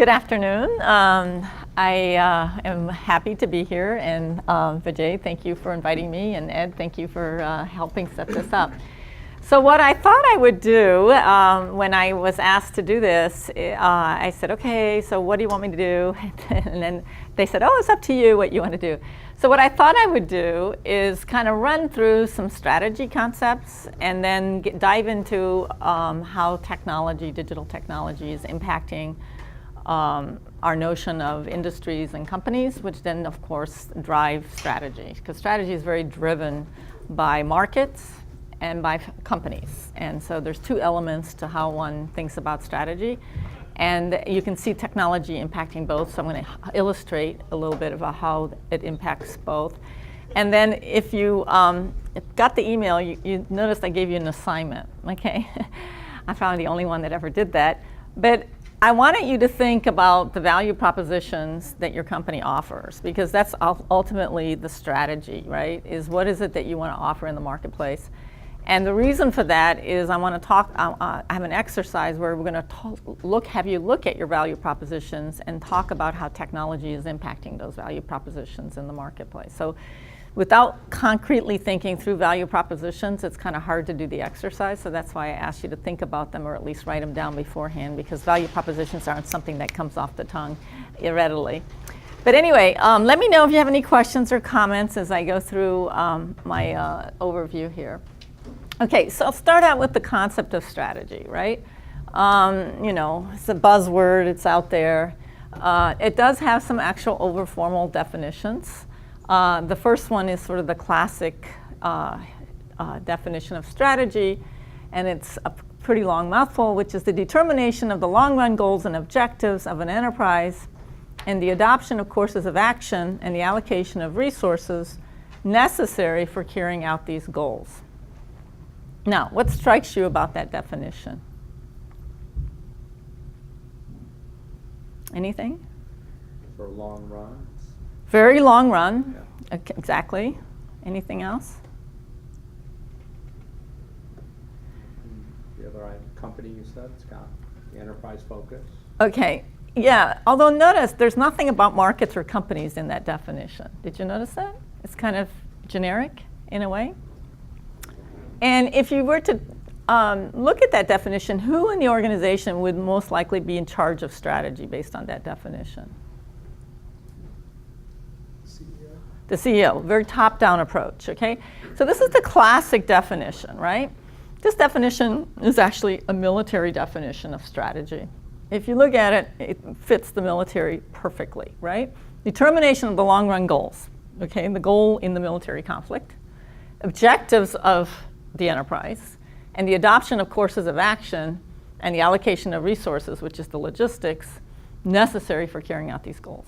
Good afternoon. I am happy to be here, and Vijay, thank you for inviting me, and Ed, thank you for helping set this up. So what I thought I would do when I was asked to do this, I said, okay, so what do you want me to do? And then they said, oh, it's up to you what you want to do. So what I thought I would do is kind of run through some strategy concepts and then dive into how technology, digital technology, is impacting our notion of industries and companies, which then, of course, drive strategy. Because strategy is very driven by markets and by companies. And so there's two elements to how one thinks about strategy. And you can see technology impacting both. So I'm going to illustrate a little bit about how it impacts both. And then if you got the email, you noticed I gave you an assignment, okay? I'm probably the only one that ever did that. But I wanted you to think about the value propositions that your company offers, because that's ultimately the strategy, right? Is what is it that you want to offer in the marketplace? And the reason for that is I want to talk, I have an exercise where we're going to have you look at your value propositions and talk about how technology is impacting those value propositions in the marketplace. So without concretely thinking through value propositions, it's kind of hard to do the exercise. So that's why I asked you to think about them, or at least write them down beforehand, because value propositions aren't something that comes off the tongue readily. But anyway, let me know if you have any questions or comments as I go through my overview here. Okay, so I'll start out with the concept of strategy, right? You know, it's a buzzword, it's out there. It does have some actual over-formal definitions. The first one is sort of the classic definition of strategy, and it's a pretty long mouthful, which is the determination of the long-run goals and objectives of an enterprise, and the adoption of courses of action and the allocation of resources necessary for carrying out these goals. Now, what strikes you about that definition? Anything? For long runs. Very long run, Yeah. Okay, exactly. Anything else? The other company you said, it's got the enterprise focus. Okay, yeah, although notice there's nothing about markets or companies in that definition. Did you notice that? It's kind of generic in a way. And if you were to look at that definition, who in the organization would most likely be in charge of strategy based on that definition? The CEO, very top-down approach, okay? So this is the classic definition, right? This definition is actually a military definition of strategy. If you look at it, it fits the military perfectly, right? Determination of the long-run goals, okay? The goal in the military conflict, objectives of the enterprise, and the adoption of courses of action and the allocation of resources, which is the logistics, necessary for carrying out these goals.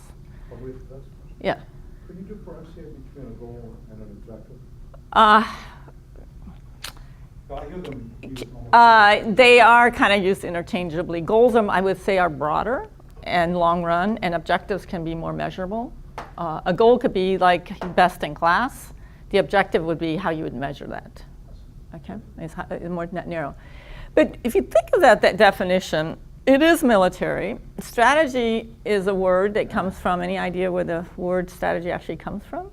Yeah. Could you differentiate between a goal and an objective? I hear them used they are kind of used interchangeably. Goals, I would say, are broader and long run, and objectives can be more measurable. A goal could be like best in class. The objective would be how you would measure that. Okay, it's more narrow. But if you think of that definition, it is military. Strategy is a word that comes from, any idea where the word strategy actually comes from?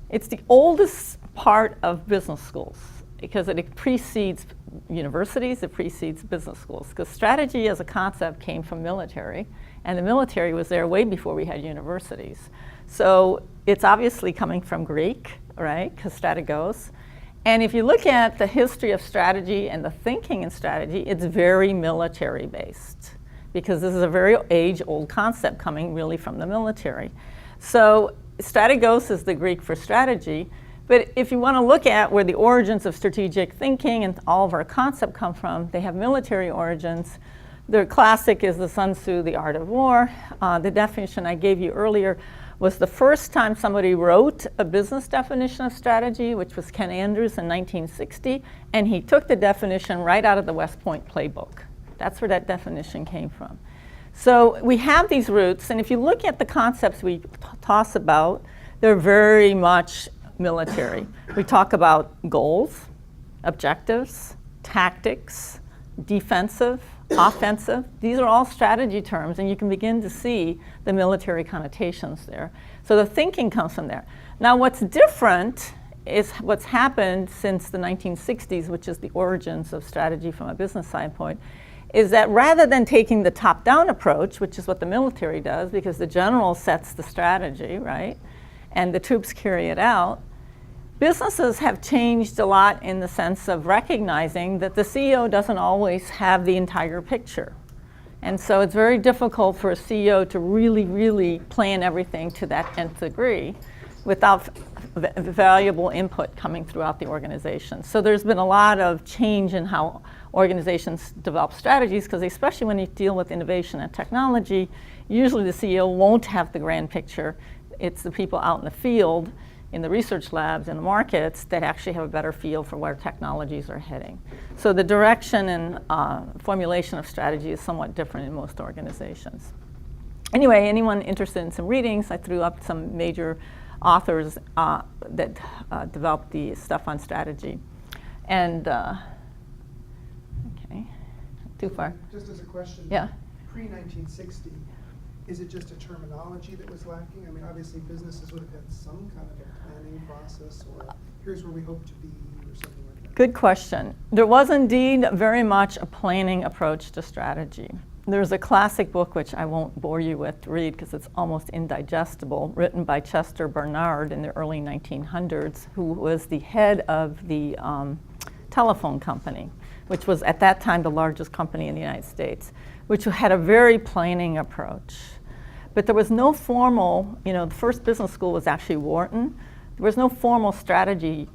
It's the oldest part of business schools because it precedes universities, it precedes business schools. Because strategy as a concept came from military, and the military was there way before we had universities. So it's obviously coming from Greek, right, because strategos. And if you look at the history of strategy and the thinking in strategy, it's very military based, because this is a very age-old concept coming really from the military. So strategos is the Greek for strategy, but if you want to look at where the origins of strategic thinking and all of our concept come from, they have military origins. The classic is the Sun Tzu, The Art of War. The definition I gave you earlier was the first time somebody wrote a business definition of strategy, which was Ken Andrews in 1960, and he took the definition right out of the West Point playbook. That's where that definition came from. So we have these roots, and if you look at the concepts we toss about, they're very much military. We talk about goals, objectives, tactics, defensive, offensive. These are all strategy terms, and you can begin to see the military connotations there. So the thinking comes from there. Now what's different is what's happened since the 1960s, which is the origins of strategy from a business standpoint, is that rather than taking the top-down approach, which is what the military does, because the general sets the strategy, right, and the troops carry it out, businesses have changed a lot in the sense of recognizing that the CEO doesn't always have the entire picture. And so it's very difficult for a CEO to really plan everything to that nth degree without valuable input coming throughout the organization. So there's been a lot of change in how organizations develop strategies, because especially when you deal with innovation and technology, usually the CEO won't have the grand picture. It's the people out in the field, in the research labs, in the markets, that actually have a better feel for where technologies are heading. So the direction and formulation of strategy is somewhat different in most organizations. Anyway, anyone interested in some readings, I threw up some major authors that developed the stuff on strategy. And, okay, too far. Just as a question, Yeah. Pre-1960, is it just a terminology that was lacking? I mean, obviously businesses would have had some kind of a planning process, or here's where we hope to be, or something like that. Good question. There was indeed very much a planning approach to strategy. There's a classic book, which I won't bore you with to read because it's almost indigestible, written by Chester Barnard in the early 1900s, who was the head of the telephone company, which was at that time the largest company in the United States, which had a very planning approach. But there was no formal, the first business school was actually Wharton. There was no formal strategy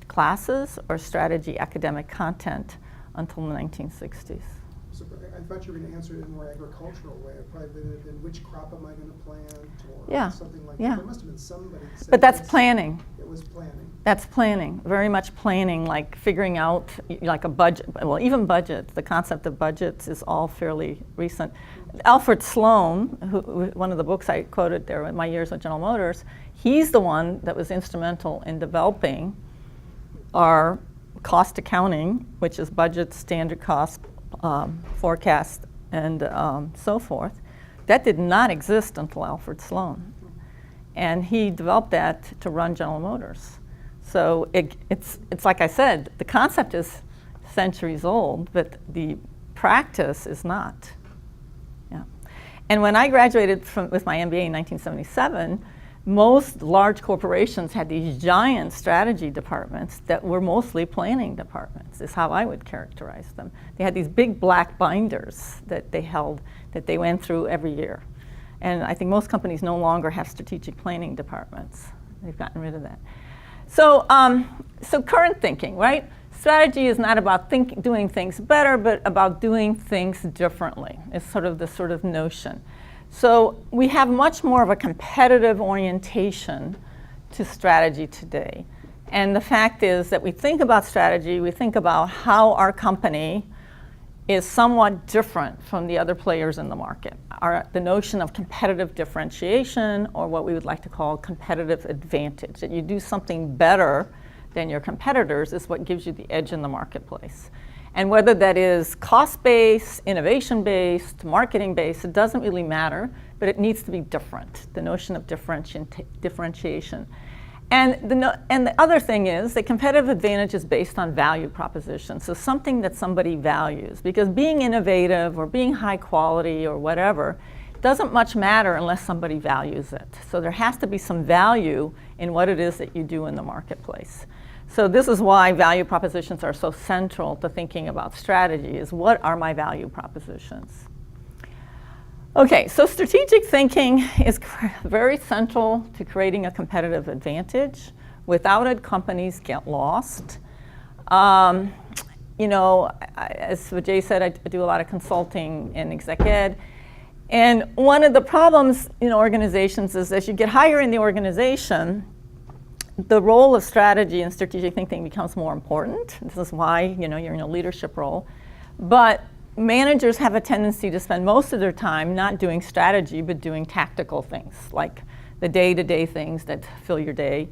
classes or strategy academic content until the 1960s. So I thought you were going to answer it in a more agricultural way. It probably would have been, which crop am I going to plant, or something like that. There must have been somebody that said, but that's planning. It was planning. That's planning, very much planning, like figuring out like a budget. Well, even budgets, the concept of budgets is all fairly recent. Alfred Sloan, one of the books I quoted there, My Years with General Motors, he's the one that was instrumental in developing our cost accounting, which is budget, standard cost, forecast, and so forth. That did not exist until Alfred Sloan. And he developed that to run General Motors. So it's like I said, the concept is centuries old, but the practice is not. Yeah. And when I graduated with my MBA in 1977, most large corporations had these giant strategy departments that were mostly planning departments, is how I would characterize them. They had these big black binders that they held, that they went through every year. And I think most companies no longer have strategic planning departments. They've gotten rid of that. So, so current thinking, right? Strategy is not about doing things better, but about doing things differently. It's sort of the notion. So we have much more of a competitive orientation to strategy today. And the fact is that we think about strategy, we think about how our company is somewhat different from the other players in the market. The notion of competitive differentiation, or what we would like to call competitive advantage, that you do something better than your competitors, is what gives you the edge in the marketplace. And whether that is cost-based, innovation-based, marketing-based, it doesn't really matter, but it needs to be different, the notion of differentiation. And the other thing is that competitive advantage is based on value proposition, so something that somebody values. Because being innovative or being high quality or whatever doesn't much matter unless somebody values it. So there has to be some value in what it is that you do in the marketplace. So this is why value propositions are so central to thinking about strategy, is what are my value propositions? Okay, so strategic thinking is very central to creating a competitive advantage. Without it, companies get lost. As Vijay said, I do a lot of consulting in exec ed. And one of the problems in organizations is as you get higher in the organization, the role of strategy and strategic thinking becomes more important. This is why you're in a leadership role. But managers have a tendency to spend most of their time not doing strategy, but doing tactical things, like the day-to-day things that fill your day,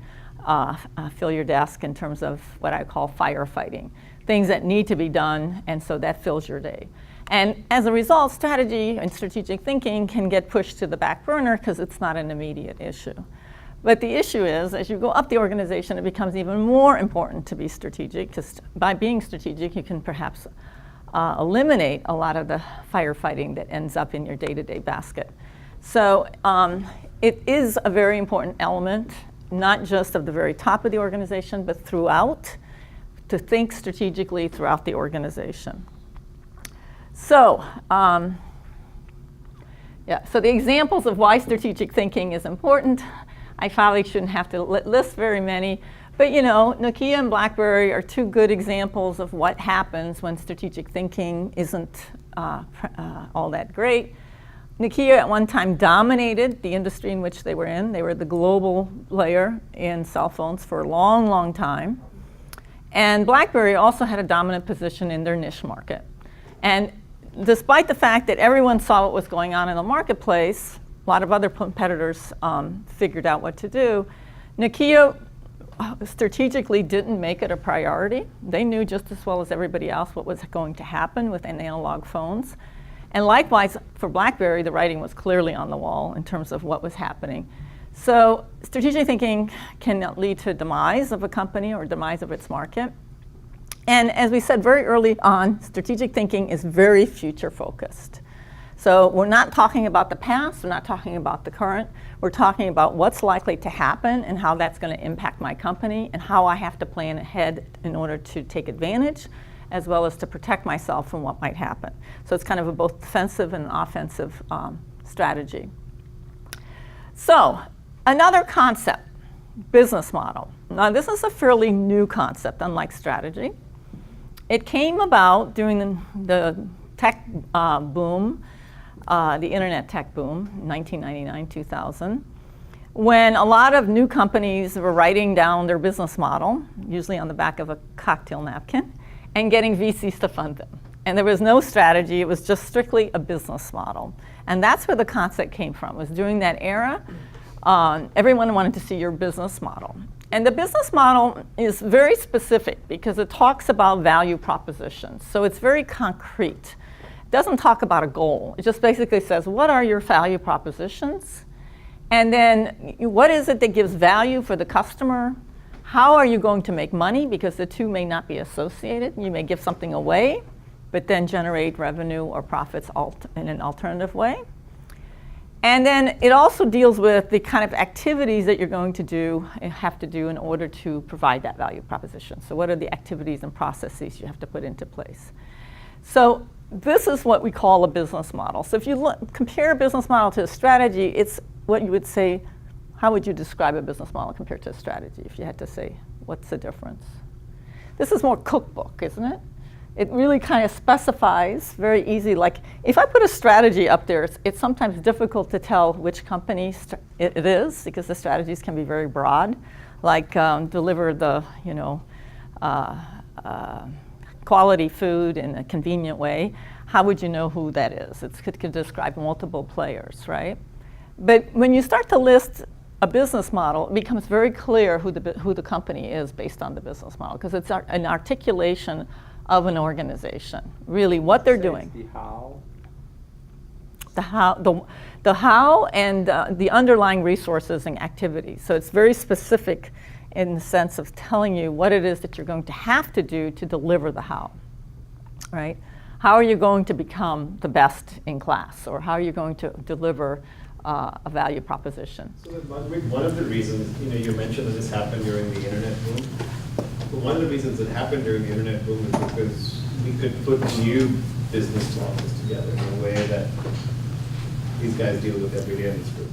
fill your desk in terms of what I call firefighting, things that need to be done, and so that fills your day. And as a result, strategy and strategic thinking can get pushed to the back burner because it's not an immediate issue. But the issue is, as you go up the organization, it becomes even more important to be strategic, because by being strategic, you can perhaps eliminate a lot of the firefighting that ends up in your day-to-day basket. So it is a very important element, not just of the very top of the organization, but throughout, to think strategically throughout the organization. So, so the examples of why strategic thinking is important, I probably shouldn't have to list very many, but you know, Nokia and BlackBerry are two good examples of what happens when strategic thinking isn't all that great. Nokia at one time dominated the industry in which they were in. They were the global player in cell phones for a long, long time. And BlackBerry also had a dominant position in their niche market. And despite the fact that everyone saw what was going on in the marketplace, a lot of other competitors figured out what to do. Nokia strategically didn't make it a priority. They knew just as well as everybody else what was going to happen with analog phones. And likewise, for BlackBerry, the writing was clearly on the wall in terms of what was happening. So strategic thinking can lead to demise of a company or demise of its market. And as we said very early on, strategic thinking is very future-focused. So we're not talking about the past, we're not talking about the current, we're talking about what's likely to happen and how that's going to impact my company and how I have to plan ahead in order to take advantage, as well as to protect myself from what might happen. So it's kind of a both defensive and offensive strategy. So another concept, business model. Now this is a fairly new concept, unlike strategy. It came about during the tech boom, the internet tech boom, 1999, 2000, when a lot of new companies were writing down their business model, usually on the back of a cocktail napkin, and getting VCs to fund them. And there was no strategy, it was just strictly a business model. And that's where the concept came from, was during that era, everyone wanted to see your business model. And the business model is very specific because it talks about value propositions. So it's very concrete. It doesn't talk about a goal. It just basically says, what are your value propositions? And then what is it that gives value for the customer? How are you going to make money? Because the two may not be associated. You may give something away, but then generate revenue or profits in an alternative way. And then it also deals with the kind of activities that you're going to do and have to do in order to provide that value proposition. So what are the activities and processes you have to put into place? So this is what we call a business model. So if you compare a business model to a strategy, it's what you would say, how would you describe a business model compared to a strategy if you had to say, what's the difference? This is more cookbook, isn't it? It really kind of specifies very easy, like if I put a strategy up there, it's sometimes difficult to tell which company it is because the strategies can be very broad, like deliver the quality food in a convenient way. How would you know who that is? It could describe multiple players, right? But when you start to list a business model, it becomes very clear who the company is based on the business model, because it's an articulation of an organization, really what they're doing. The how and the underlying resources and activities. So it's very specific in the sense of telling you what it is that you're going to have to do to deliver the how, right? How are you going to become the best in class, or how are you going to deliver a value proposition? So Margarethe, one of the reasons, you mentioned that this happened during the internet boom. But one of the reasons it happened during the internet boom is because we could put new business models together in a way that these guys deal with every day in this group.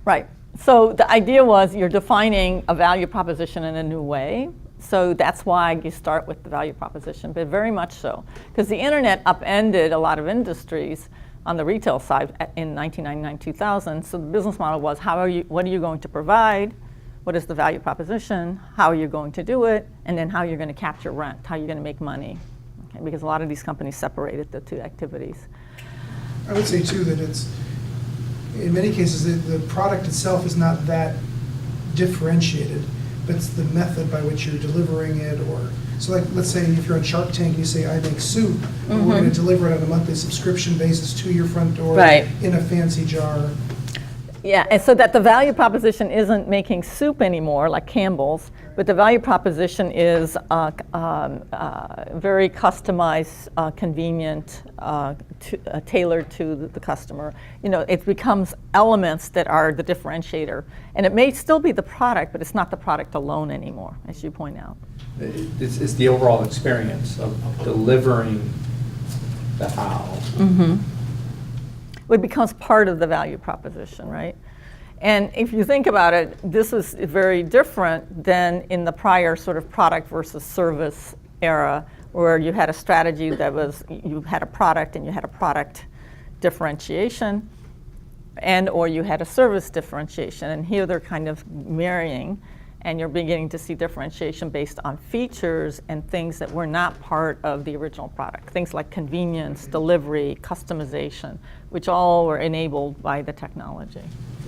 Right. So the idea was you're defining a value proposition in a new way. So that's why you start with the value proposition, but very much so. Because the internet upended a lot of industries on the retail side in 1999, 2000. So the business model was, what are you going to provide? What is the value proposition? How are you going to do it? And then how you're going to capture rent, how you're going to make money. Okay, because a lot of these companies separated the two activities. I would say too that it's, in many cases, the product itself is not that differentiated, but it's the method by which you're delivering it, or, so like, let's say if you're on Shark Tank, you say, I make soup, and we're gonna deliver it on a monthly subscription basis to your front door Right. in a fancy jar. Yeah, and so that the value proposition isn't making soup anymore, like Campbell's, but the value proposition is very customized, convenient, tailored to the customer. You know, it becomes elements that are the differentiator. And it may still be the product, but it's not the product alone anymore, as you point out. It's the overall experience of delivering the how. It becomes part of the value proposition, right? And if you think about it, this is very different than in the prior sort of product versus service era, where you had a strategy that was, you had a product and you had a product differentiation, and or you had a service differentiation. And here they're kind of marrying, and you're beginning to see differentiation based on features and things that were not part of the original product. Things like convenience, delivery, customization, which all were enabled by the technology.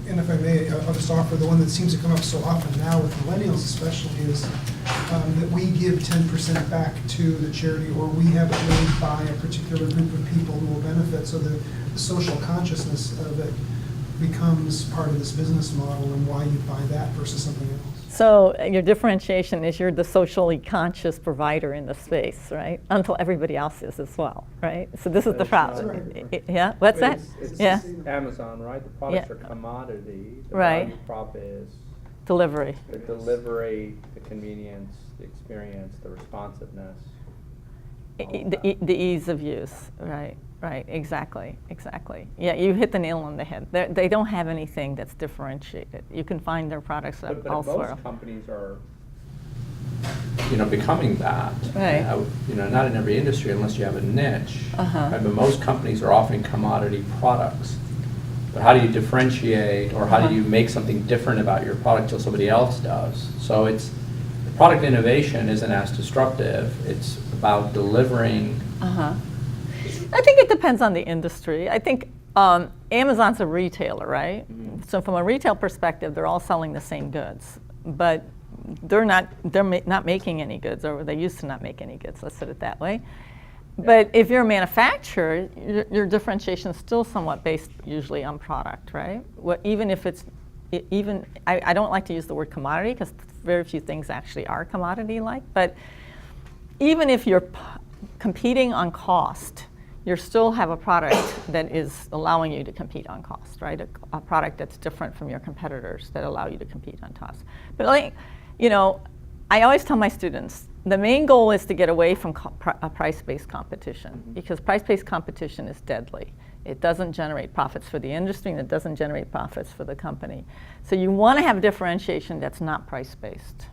And if I may, I'll just offer the one that seems to come up so often now with millennials especially is that we give 10% back to the charity, or we have it made by a particular group of people who will benefit. So the social consciousness of it becomes part of this business model and why you buy that versus something else. So your differentiation is you're the socially conscious provider in the space, right? Until everybody else is as well, right? So this is the problem. Right. Yeah, what's that? It's Yeah, Amazon, right? The products Yeah. are commodity. The Right. value prop is delivery. the delivery, the convenience, the experience, the responsiveness. The ease of use, right, exactly. Yeah, you hit the nail on the head. They don't have anything that's differentiated. You can find their products But elsewhere. most companies are, becoming that. Right. Not in every industry unless you have a niche. Uh-huh. Right, but most companies are offering commodity products. But how do you differentiate, or how do you make something different about your product till somebody else does? So product innovation isn't as disruptive. It's about delivering. I think it depends on the industry. I think Amazon's a retailer, right? So from a retail perspective, they're all selling the same goods, but they're not making any goods, or they used to not make any goods. Let's put it that way. But if you're a manufacturer, your differentiation is still somewhat based usually on product, right? Even if it's I don't like to use the word commodity because very few things actually are commodity-like, but even if you're competing on cost, you still have a product that is allowing you to compete on cost, right? A product that's different from your competitors that allow you to compete on cost. But I always tell my students, the main goal is to get away from price-based competition, because price-based competition is deadly. It doesn't generate profits for the industry, and it doesn't generate profits for the company. So you want to have differentiation that's not price-based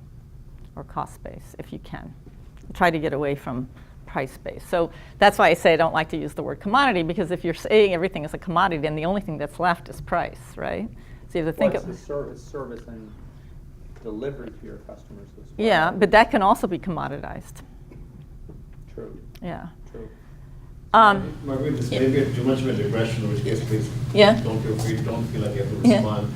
or cost-based, if you can. Try to get away from price-based. So that's why I say I don't like to use the word commodity, because if you're saying everything is a commodity, then the only thing that's left is price, right? So you have to think Well, of it's the service and delivery to your customers as well. Yeah, but that can also be commoditized. True. Yeah. True. Margarethe, this may be too much of a digression, in which case please Yeah. don't feel like you have to Yeah. respond.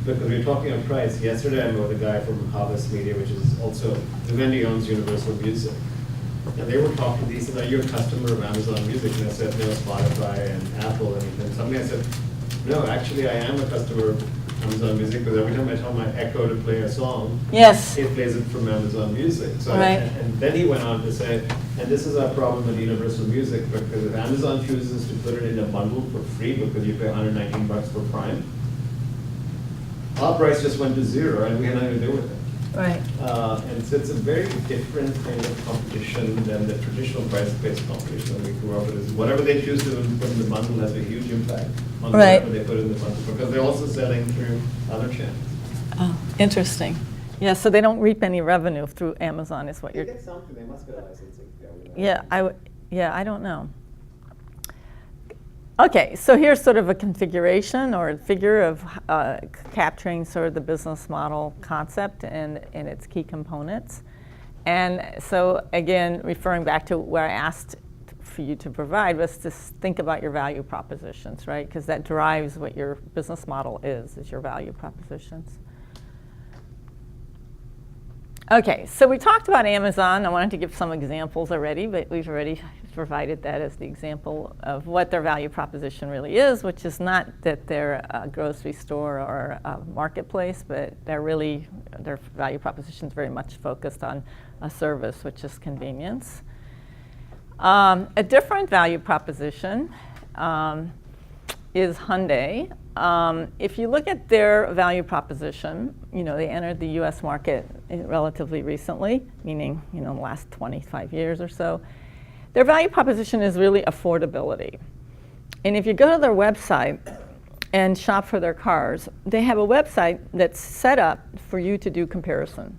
Because we're talking on price. Yesterday I met a guy from Harvest Media, which is also, Vivendi owns Universal Music. And they were talking, he said, are you a customer of Amazon Music? And I said, no, Spotify and Apple. And then suddenly I said, no, actually I am a customer of Amazon Music, because every time I tell my Echo to play a song, Yes. it plays it from Amazon Music. So Right. and then he went on to say, and this is our problem with Universal Music, because if Amazon chooses to put it in a bundle for free because you pay $119 for Prime, our price just went to zero and we had nothing to do with it. Right. And so it's a very different kind of competition than the traditional price-based competition that we grew up with. Whatever they choose to put in the bundle has a huge impact on Right. whatever they put in the bundle, because they're also selling through other channels. Oh, interesting. Yeah, so they don't reap any revenue through Amazon, is what They you're. get something, they must get a licensing fee. Yeah, I don't know. Okay, so here's sort of a configuration or a figure of capturing sort of the business model concept and its key components. And so again, referring back to where I asked for you to provide was to think about your value propositions, right? Because that drives what your business model is your value propositions. Okay, so we talked about Amazon. I wanted to give some examples already, but we've already provided that as the example of what their value proposition really is, which is not that they're a grocery store or a marketplace, but their value proposition is very much focused on a service, which is convenience. A different value proposition is Hyundai. If you look at their value proposition, they entered the U.S. market relatively recently, meaning, the last 25 years or so. Their value proposition is really affordability. And if you go to their website and shop for their cars, they have a website that's set up for you to do comparison.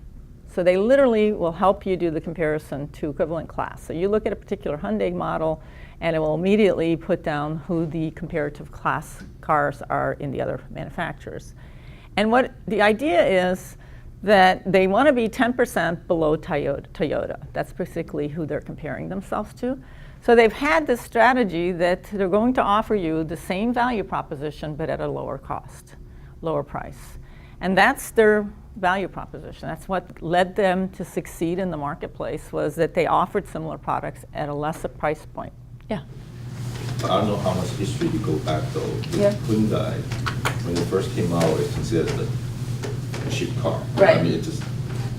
So they literally will help you do the comparison to equivalent class. So you look at a particular Hyundai model, and it will immediately put down who the comparative class cars are in the other manufacturers. And what the idea is that they want to be 10% below Toyota. That's basically who they're comparing themselves to. So they've had this strategy that they're going to offer you the same value proposition, but at a lower cost, lower price. And that's their value proposition. That's what led them to succeed in the marketplace, was that they offered similar products at a lesser price point. Yeah. I don't know how much history you go back though. With Yeah. Hyundai, when it first came out, it's considered a cheap car. Right. I mean, it's just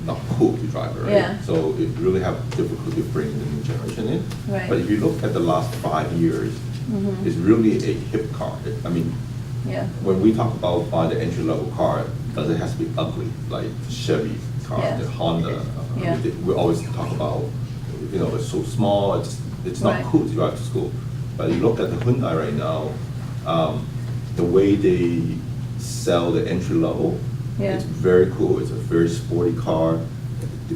not cool to drive, right? Yeah. So it really have difficulty bringing the new generation in. Right. But if you look at the last 5 years, it's really a hip car. I mean, Yeah. when we talk about buying the entry-level car, does it have to be ugly, like the Chevy car, Yeah. the Honda? Yeah. We always talk about, it's so small, it's not Right. cool to drive to school. But you look at the Hyundai right now, the way they sell the entry level, Yeah. it's very cool. It's a very sporty car.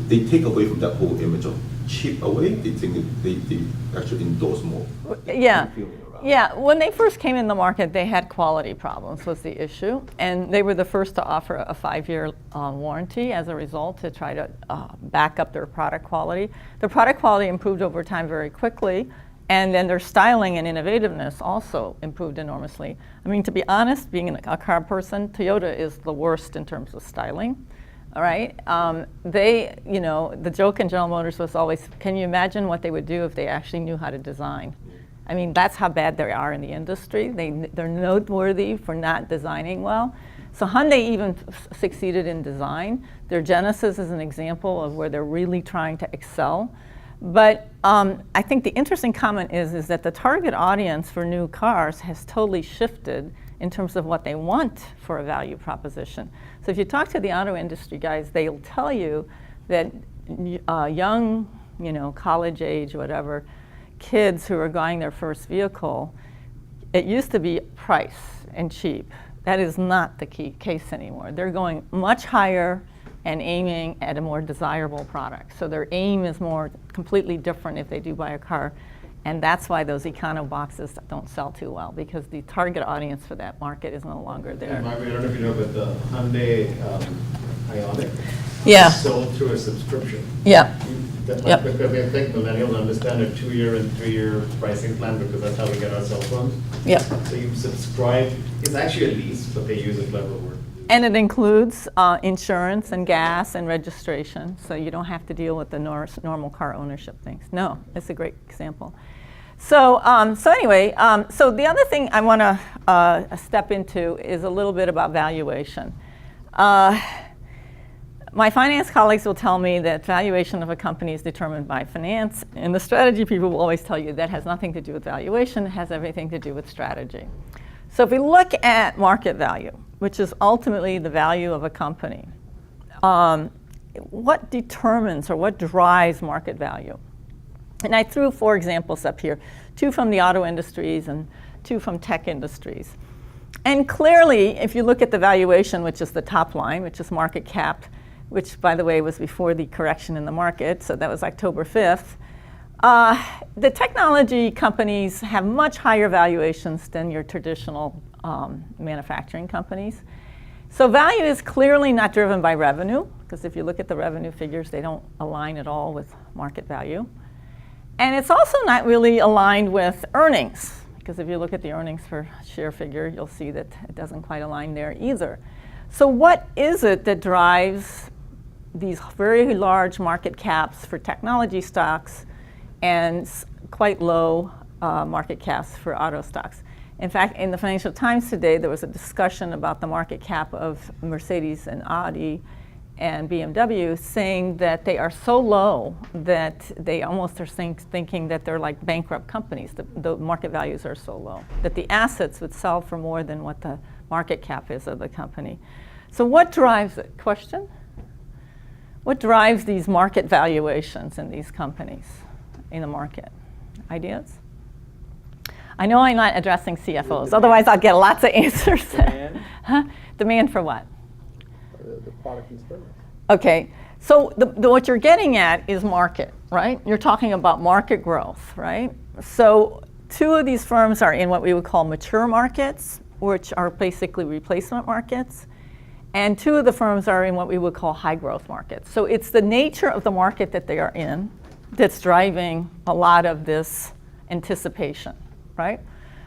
They take away from that whole image of cheap away. They think they actually endorse more. Yeah. feeling around. Yeah, when they first came in the market, they had quality problems was the issue. And they were the first to offer a 5-year warranty as a result to try to back up their product quality. The product quality improved over time very quickly. And then their styling and innovativeness also improved enormously. I mean, to be honest, being a car person, Toyota is the worst in terms of styling. All right, the joke in General Motors was always, can you imagine what they would do if they actually knew how to design? I mean, that's how bad they are in the industry. They're noteworthy for not designing well. So Hyundai even succeeded in design. Their Genesis is an example of where they're really trying to excel. But I think the interesting comment is that the target audience for new cars has totally shifted in terms of what they want for a value proposition. So if you talk to the auto industry guys, they'll tell you that young, college age, whatever, kids who are buying their first vehicle, it used to be price and cheap. That is not the case anymore. They're going much higher and aiming at a more desirable product. So their aim is more completely different if they do buy a car. And that's why those econo boxes don't sell too well, because the target audience for that market is no longer there. Margarethe, I don't know if you know, but the Hyundai Ioniq Yeah. is sold through a subscription. Yeah. Yep. Because I think millennials understand a 2-year and 3-year pricing plan, because that's how we get our cell phones. Yep. So you subscribe, it's actually a lease, but they use a clever word. And it includes insurance and gas and registration, so you don't have to deal with the normal car ownership things. No, it's a great example. So anyway, so the other thing I want to step into is a little bit about valuation. My finance colleagues will tell me that valuation of a company is determined by finance, and the strategy people will always tell you that has nothing to do with valuation, it has everything to do with strategy. So if we look at market value, which is ultimately the value of a company, what determines or what drives market value? And I threw 4 examples up here, 2 from the auto industries and 2 from tech industries. And clearly, if you look at the valuation, which is the top line, which is market cap, which, by the way, was before the correction in the market, so that was October 5th, the technology companies have much higher valuations than your traditional manufacturing companies. So value is clearly not driven by revenue, because if you look at the revenue figures, they don't align at all with market value. And it's also not really aligned with earnings, because if you look at the earnings per share figure, you'll see that it doesn't quite align there either. So what is it that drives these very large market caps for technology stocks and quite low market caps for auto stocks. In fact, in the Financial Times today, there was a discussion about the market cap of Mercedes and Audi and BMW, saying that they are so low that they almost are thinking that they're like bankrupt companies. The market values are so low that the assets would sell for more than what the market cap is of the company. So what drives it? Question? What drives these market valuations in these companies in the market? Ideas? I know I'm not addressing CFOs, otherwise I'll get lots of answers. Demand? Huh? Demand for what? The product and service. Okay, so what you're getting at is market, right? You're talking about market growth, right? So two of these firms are in what we would call mature markets, which are basically replacement markets. And two of the firms are in what we would call high growth markets. So it's the nature of the market that they are in that's driving a lot of this anticipation, right?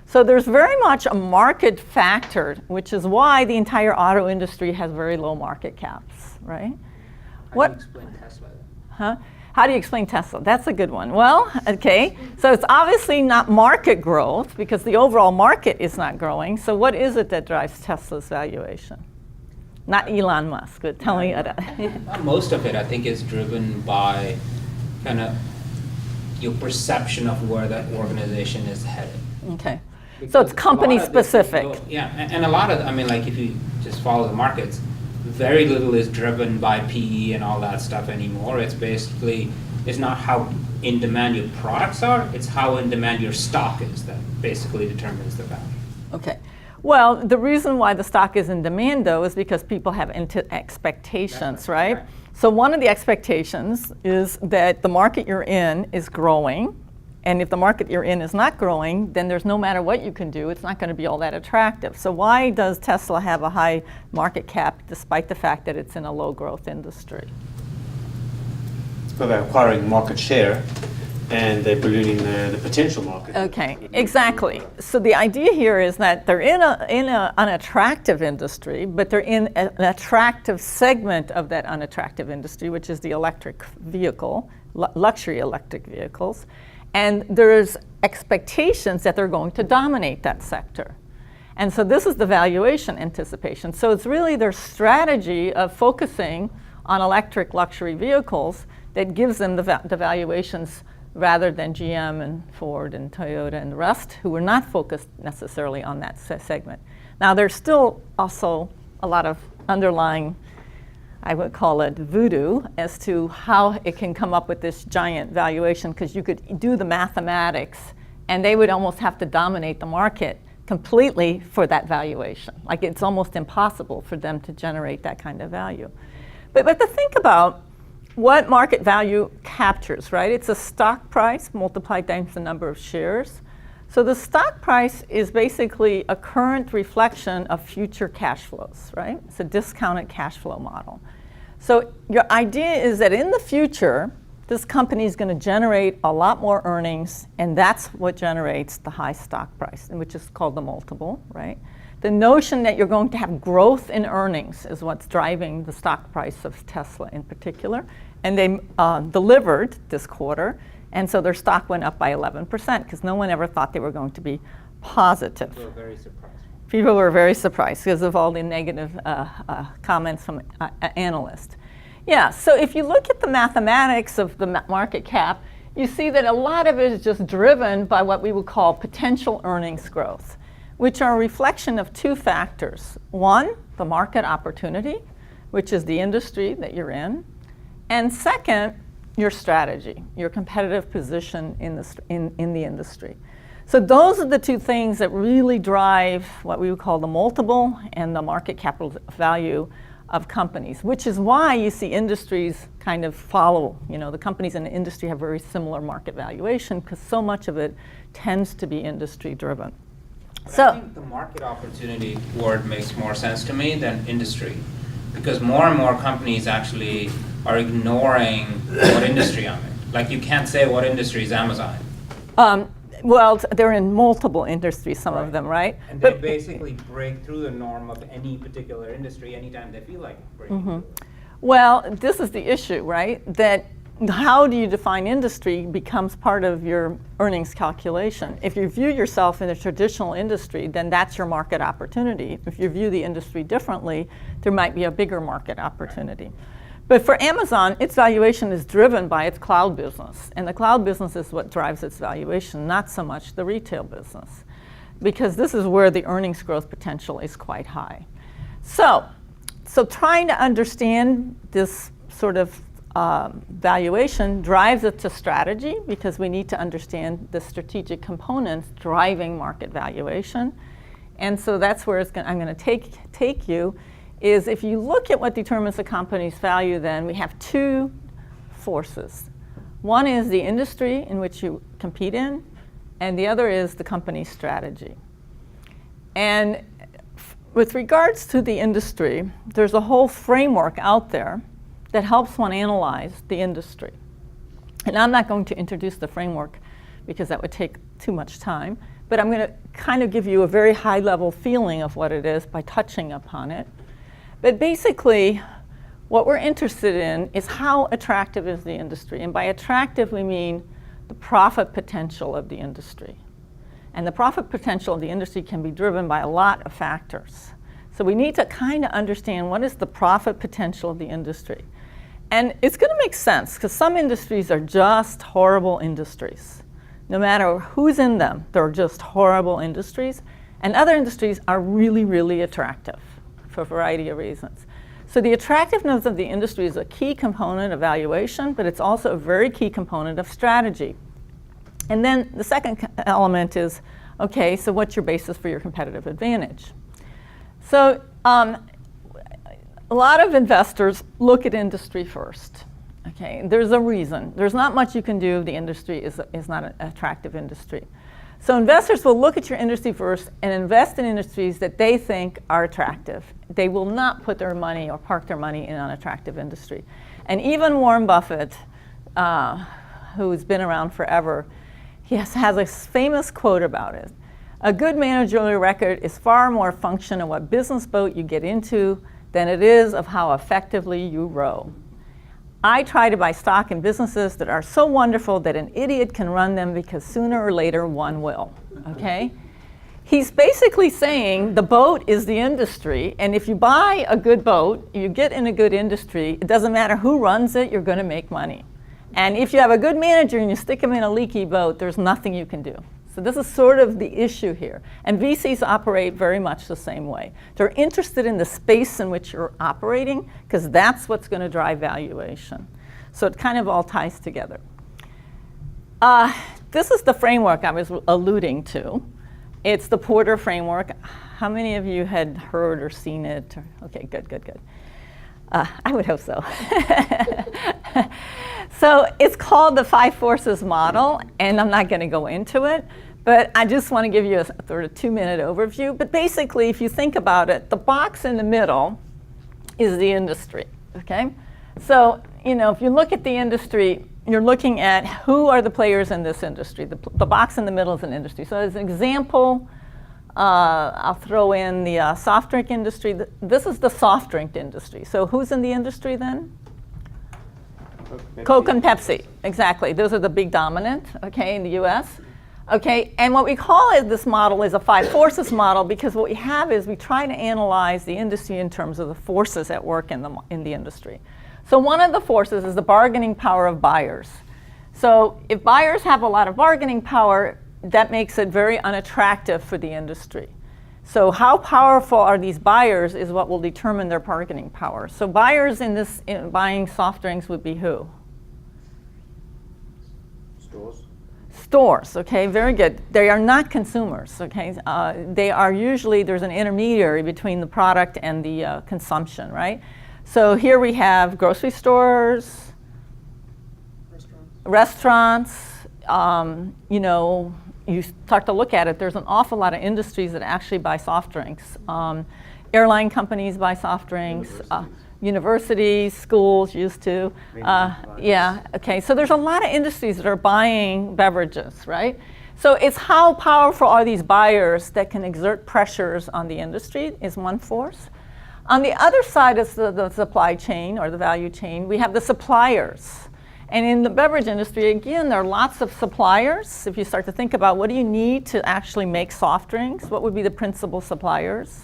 So there's very much a market factor, which is why the entire auto industry has very low market caps, right? How do you explain Tesla? Huh? How do you explain Tesla? That's a good one. Well, okay, so it's obviously not market growth because the overall market is not growing. So what is it that drives Tesla's valuation? Not Elon Musk, but tell me. Most of it, I think, is driven by kind of your perception of where that organization is headed. Okay. So Because it's company a lot of this specific. yeah, and a lot of, I mean, like if you just follow the markets, very little is driven by PE and all that stuff anymore. It's basically, it's not how in demand your products are, it's how in demand your stock is that basically determines the value. Okay. Well, the reason why the stock is in demand, though, is because people have expectations, right? Right. So one of the expectations is that the market you're in is growing. And if the market you're in is not growing, then there's no matter what you can do, it's not going to be all that attractive. So why does Tesla have a high market cap despite the fact that it's in a low growth industry? So they're acquiring market share and they're ballooning the potential market. Okay, exactly. So the idea here is that they're in an unattractive industry, but they're in an attractive segment of that unattractive industry, which is the electric vehicle, luxury electric vehicles. And there's expectations that they're going to dominate that sector. And so this is the valuation anticipation. So it's really their strategy of focusing on electric luxury vehicles that gives them the valuations rather than GM and Ford and Toyota and the rest who are not focused necessarily on that segment. Now there's still also a lot of underlying, I would call it voodoo, as to how it can come up with this giant valuation, because you could do the mathematics and they would almost have to dominate the market completely for that valuation. Like it's almost impossible for them to generate that kind of value. But to think about what market value captures, right? It's a stock price multiplied times the number of shares. So the stock price is basically a current reflection of future cash flows, right? It's a discounted cash flow model. So your idea is that in the future, this company is going to generate a lot more earnings, and that's what generates the high stock price, which is called the multiple, right? The notion that you're going to have growth in earnings is what's driving the stock price of Tesla in particular. And they delivered this quarter, and so their stock went up by 11% because no one ever thought they were going to be positive. We're very surprised. People were very surprised because of all the negative comments from analysts. Yeah, so if you look at the mathematics of the market cap, you see that a lot of it is just driven by what we would call potential earnings growth, which are a reflection of two factors. One, the market opportunity, which is the industry that you're in. And second, your strategy, your competitive position in the industry. So those are the two things that really drive what we would call the multiple and the market capital value of companies, which is why you see industries kind of follow. You know, the companies in the industry have very similar market valuation because so much of it tends to be industry driven. But I think the market opportunity word makes more sense to me than industry, because more and more companies actually are ignoring what industry I'm in. Like you can't say what industry is Amazon. Well, they're in multiple industries, some of them, right? And they basically break through the norm of any particular industry anytime they feel like breaking through. Well, this is the issue, right? That how do you define industry becomes part of your earnings calculation. If you view yourself in a traditional industry, then that's your market opportunity. If you view the industry differently, there might be a bigger market opportunity. But for Amazon, its valuation is driven by its cloud business. And the cloud business is what drives its valuation, not so much the retail business. Because this is where the earnings growth potential is quite high. So trying to understand this sort of valuation drives it to strategy, because we need to understand the strategic components driving market valuation. And so that's where I'm going to take you, is if you look at what determines a company's value, then we have two forces. One is the industry in which you compete in, and the other is the company's strategy. And with regards to the industry, there's a whole framework out there that helps one analyze the industry. And I'm not going to introduce the framework because that would take too much time, but I'm going to kind of give you a very high-level feeling of what it is by touching upon it. But basically, what we're interested in is how attractive is the industry. And by attractive, we mean the profit potential of the industry. And the profit potential of the industry can be driven by a lot of factors. So we need to kind of understand what is the profit potential of the industry. And it's going to make sense, because some industries are just horrible industries. No matter who's in them, they're just horrible industries. And other industries are really, really attractive for a variety of reasons. So the attractiveness of the industry is a key component of valuation, but it's also a very key component of strategy. And then the second element is, okay, so what's your basis for your competitive advantage? So a lot of investors look at industry first. Okay, there's a reason. There's not much you can do if the industry is not an attractive industry. So investors will look at your industry first and invest in industries that they think are attractive. They will not put their money or park their money in an unattractive industry. And even Warren Buffett, who's been around forever, he has a famous quote about it. A good managerial record is far more a function of what business boat you get into than it is of how effectively you row. I try to buy stock in businesses that are so wonderful that an idiot can run them, because sooner or later one will, okay? He's basically saying the boat is the industry, and if you buy a good boat, you get in a good industry, it doesn't matter who runs it, you're going to make money. And if you have a good manager and you stick him in a leaky boat, there's nothing you can do. So this is sort of the issue here. And VCs operate very much the same way. They're interested in the space in which you're operating, because that's what's going to drive valuation. So it kind of all ties together. This is the framework I was alluding to. It's the Porter framework. How many of you had heard or seen it? Okay, good. I would hope so. So it's called the Five Forces model, and I'm not going to go into it, but I just want to give you a sort of 2-minute overview. But basically, if you think about it, the box in the middle is the industry, okay? So, if you look at the industry, you're looking at who are the players in this industry. The box in the middle is an industry. So as an example, I'll throw in the soft drink industry. This is the soft drink industry. So who's in the industry then? Coke and Pepsi, exactly. Those are the big dominant, okay, in the US. Okay, and what we call this model is a Five Forces model, because what we have is we try to analyze the industry in terms of the forces at work in the industry. So one of the forces is the bargaining power of buyers. So if buyers have a lot of bargaining power, that makes it very unattractive for the industry. So how powerful are these buyers is what will determine their bargaining power. So buyers in buying soft drinks would be who? Stores, okay, very good. They are not consumers, okay? They are usually, there's an intermediary between the product and the consumption, right? So here we have grocery stores, restaurants, you start to look at it, there's an awful lot of industries that actually buy soft drinks. Airline companies buy soft drinks, universities, schools used to. Yeah, okay, so there's a lot of industries that are buying beverages, right? So it's how powerful are these buyers that can exert pressures on the industry is one force. On the other side of the supply chain or the value chain, we have the suppliers. And in the beverage industry, again, there are lots of suppliers. If you start to think about what do you need to actually make soft drinks, what would be the principal suppliers?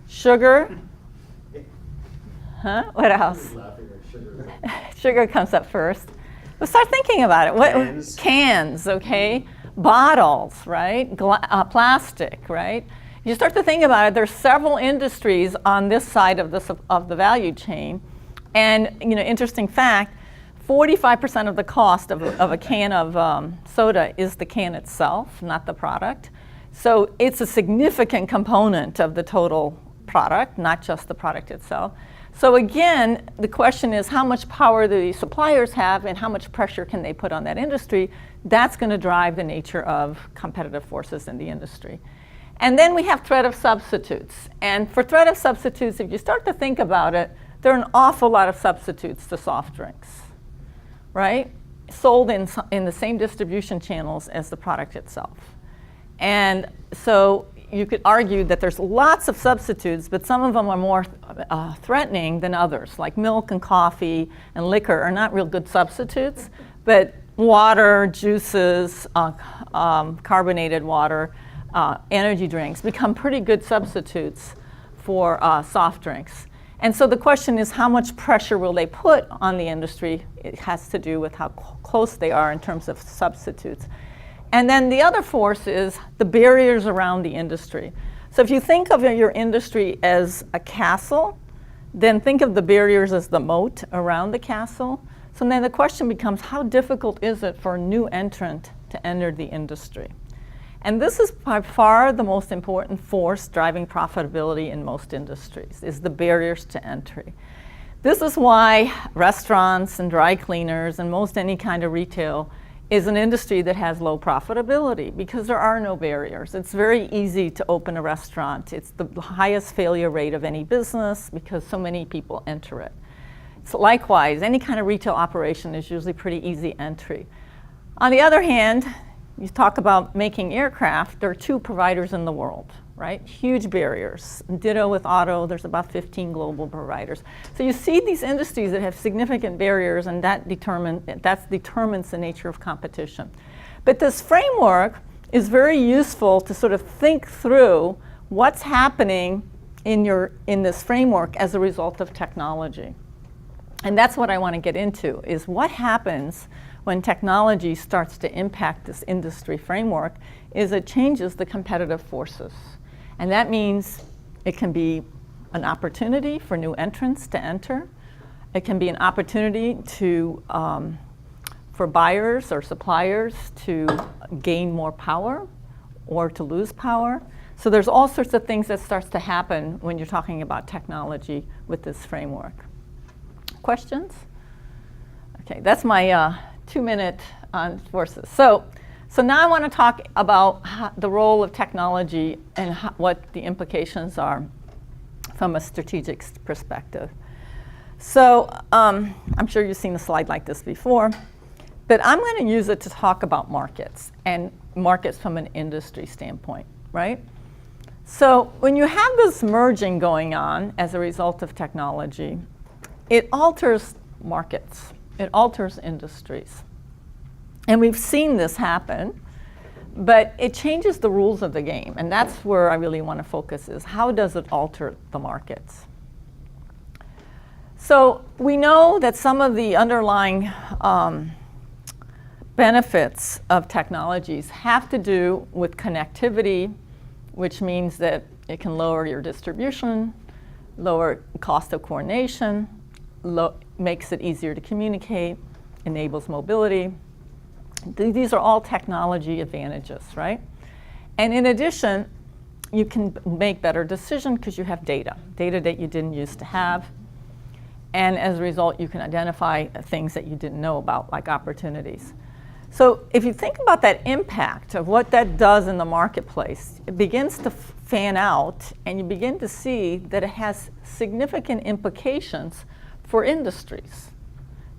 Sugar. Huh? What else? Sugar comes up first. But start thinking about it. What cans, okay? Bottles, right? Plastic, right? You start to think about it, there's several industries on this side of the value chain. And, interesting fact, 45% of the cost of a can of soda is the can itself, not the product. So it's a significant component of the total product, not just the product itself. So again, the question is how much power do these suppliers have and how much pressure can they put on that industry? That's going to drive the nature of competitive forces in the industry. And then we have threat of substitutes. And for threat of substitutes, if you start to think about it, there are an awful lot of substitutes to soft drinks, right? Sold in the same distribution channels as the product itself. And so you could argue that there's lots of substitutes, but some of them are more threatening than others, like milk and coffee and liquor are not real good substitutes, but water, juices, carbonated water, energy drinks become pretty good substitutes for soft drinks. And so the question is how much pressure will they put on the industry? It has to do with how close they are in terms of substitutes. And then the other force is the barriers around the industry. So if you think of your industry as a castle, then think of the barriers as the moat around the castle. So then the question becomes how difficult is it for a new entrant to enter the industry? And this is by far the most important force driving profitability in most industries, is the barriers to entry. This is why restaurants and dry cleaners and most any kind of retail is an industry that has low profitability because there are no barriers. It's very easy to open a restaurant. It's the highest failure rate of any business because so many people enter it. So likewise, any kind of retail operation is usually pretty easy entry. On the other hand, you talk about making aircraft, there are 2 providers in the world, right? Huge barriers. Ditto with auto, there's about 15 global providers. So you see these industries that have significant barriers and that determines the nature of competition. But this framework is very useful to sort of think through what's happening in this framework as a result of technology. And that's what I want to get into, is what happens when technology starts to impact this industry framework is it changes the competitive forces. And that means it can be an opportunity for new entrants to enter. It can be an opportunity for buyers or suppliers to gain more power or to lose power. So there's all sorts of things that starts to happen when you're talking about technology with this framework. Questions? Okay, that's my 2-minute on forces. So now I want to talk about the role of technology and what the implications are from a strategic perspective. So I'm sure you've seen a slide like this before, but I'm going to use it to talk about markets and markets from an industry standpoint, right? So when you have this merging going on as a result of technology, it alters markets. It alters industries. And we've seen this happen, but it changes the rules of the game. And that's where I really want to focus is how does it alter the markets? So we know that some of the underlying benefits of technologies have to do with connectivity, which means that it can lower your distribution, lower cost of coordination, makes it easier to communicate, enables mobility. These are all technology advantages, right? And in addition, you can make better decisions because you have data that you didn't used to have. And as a result, you can identify things that you didn't know about, like opportunities. So if you think about that impact of what that does in the marketplace, it begins to fan out, and you begin to see that it has significant implications for industries.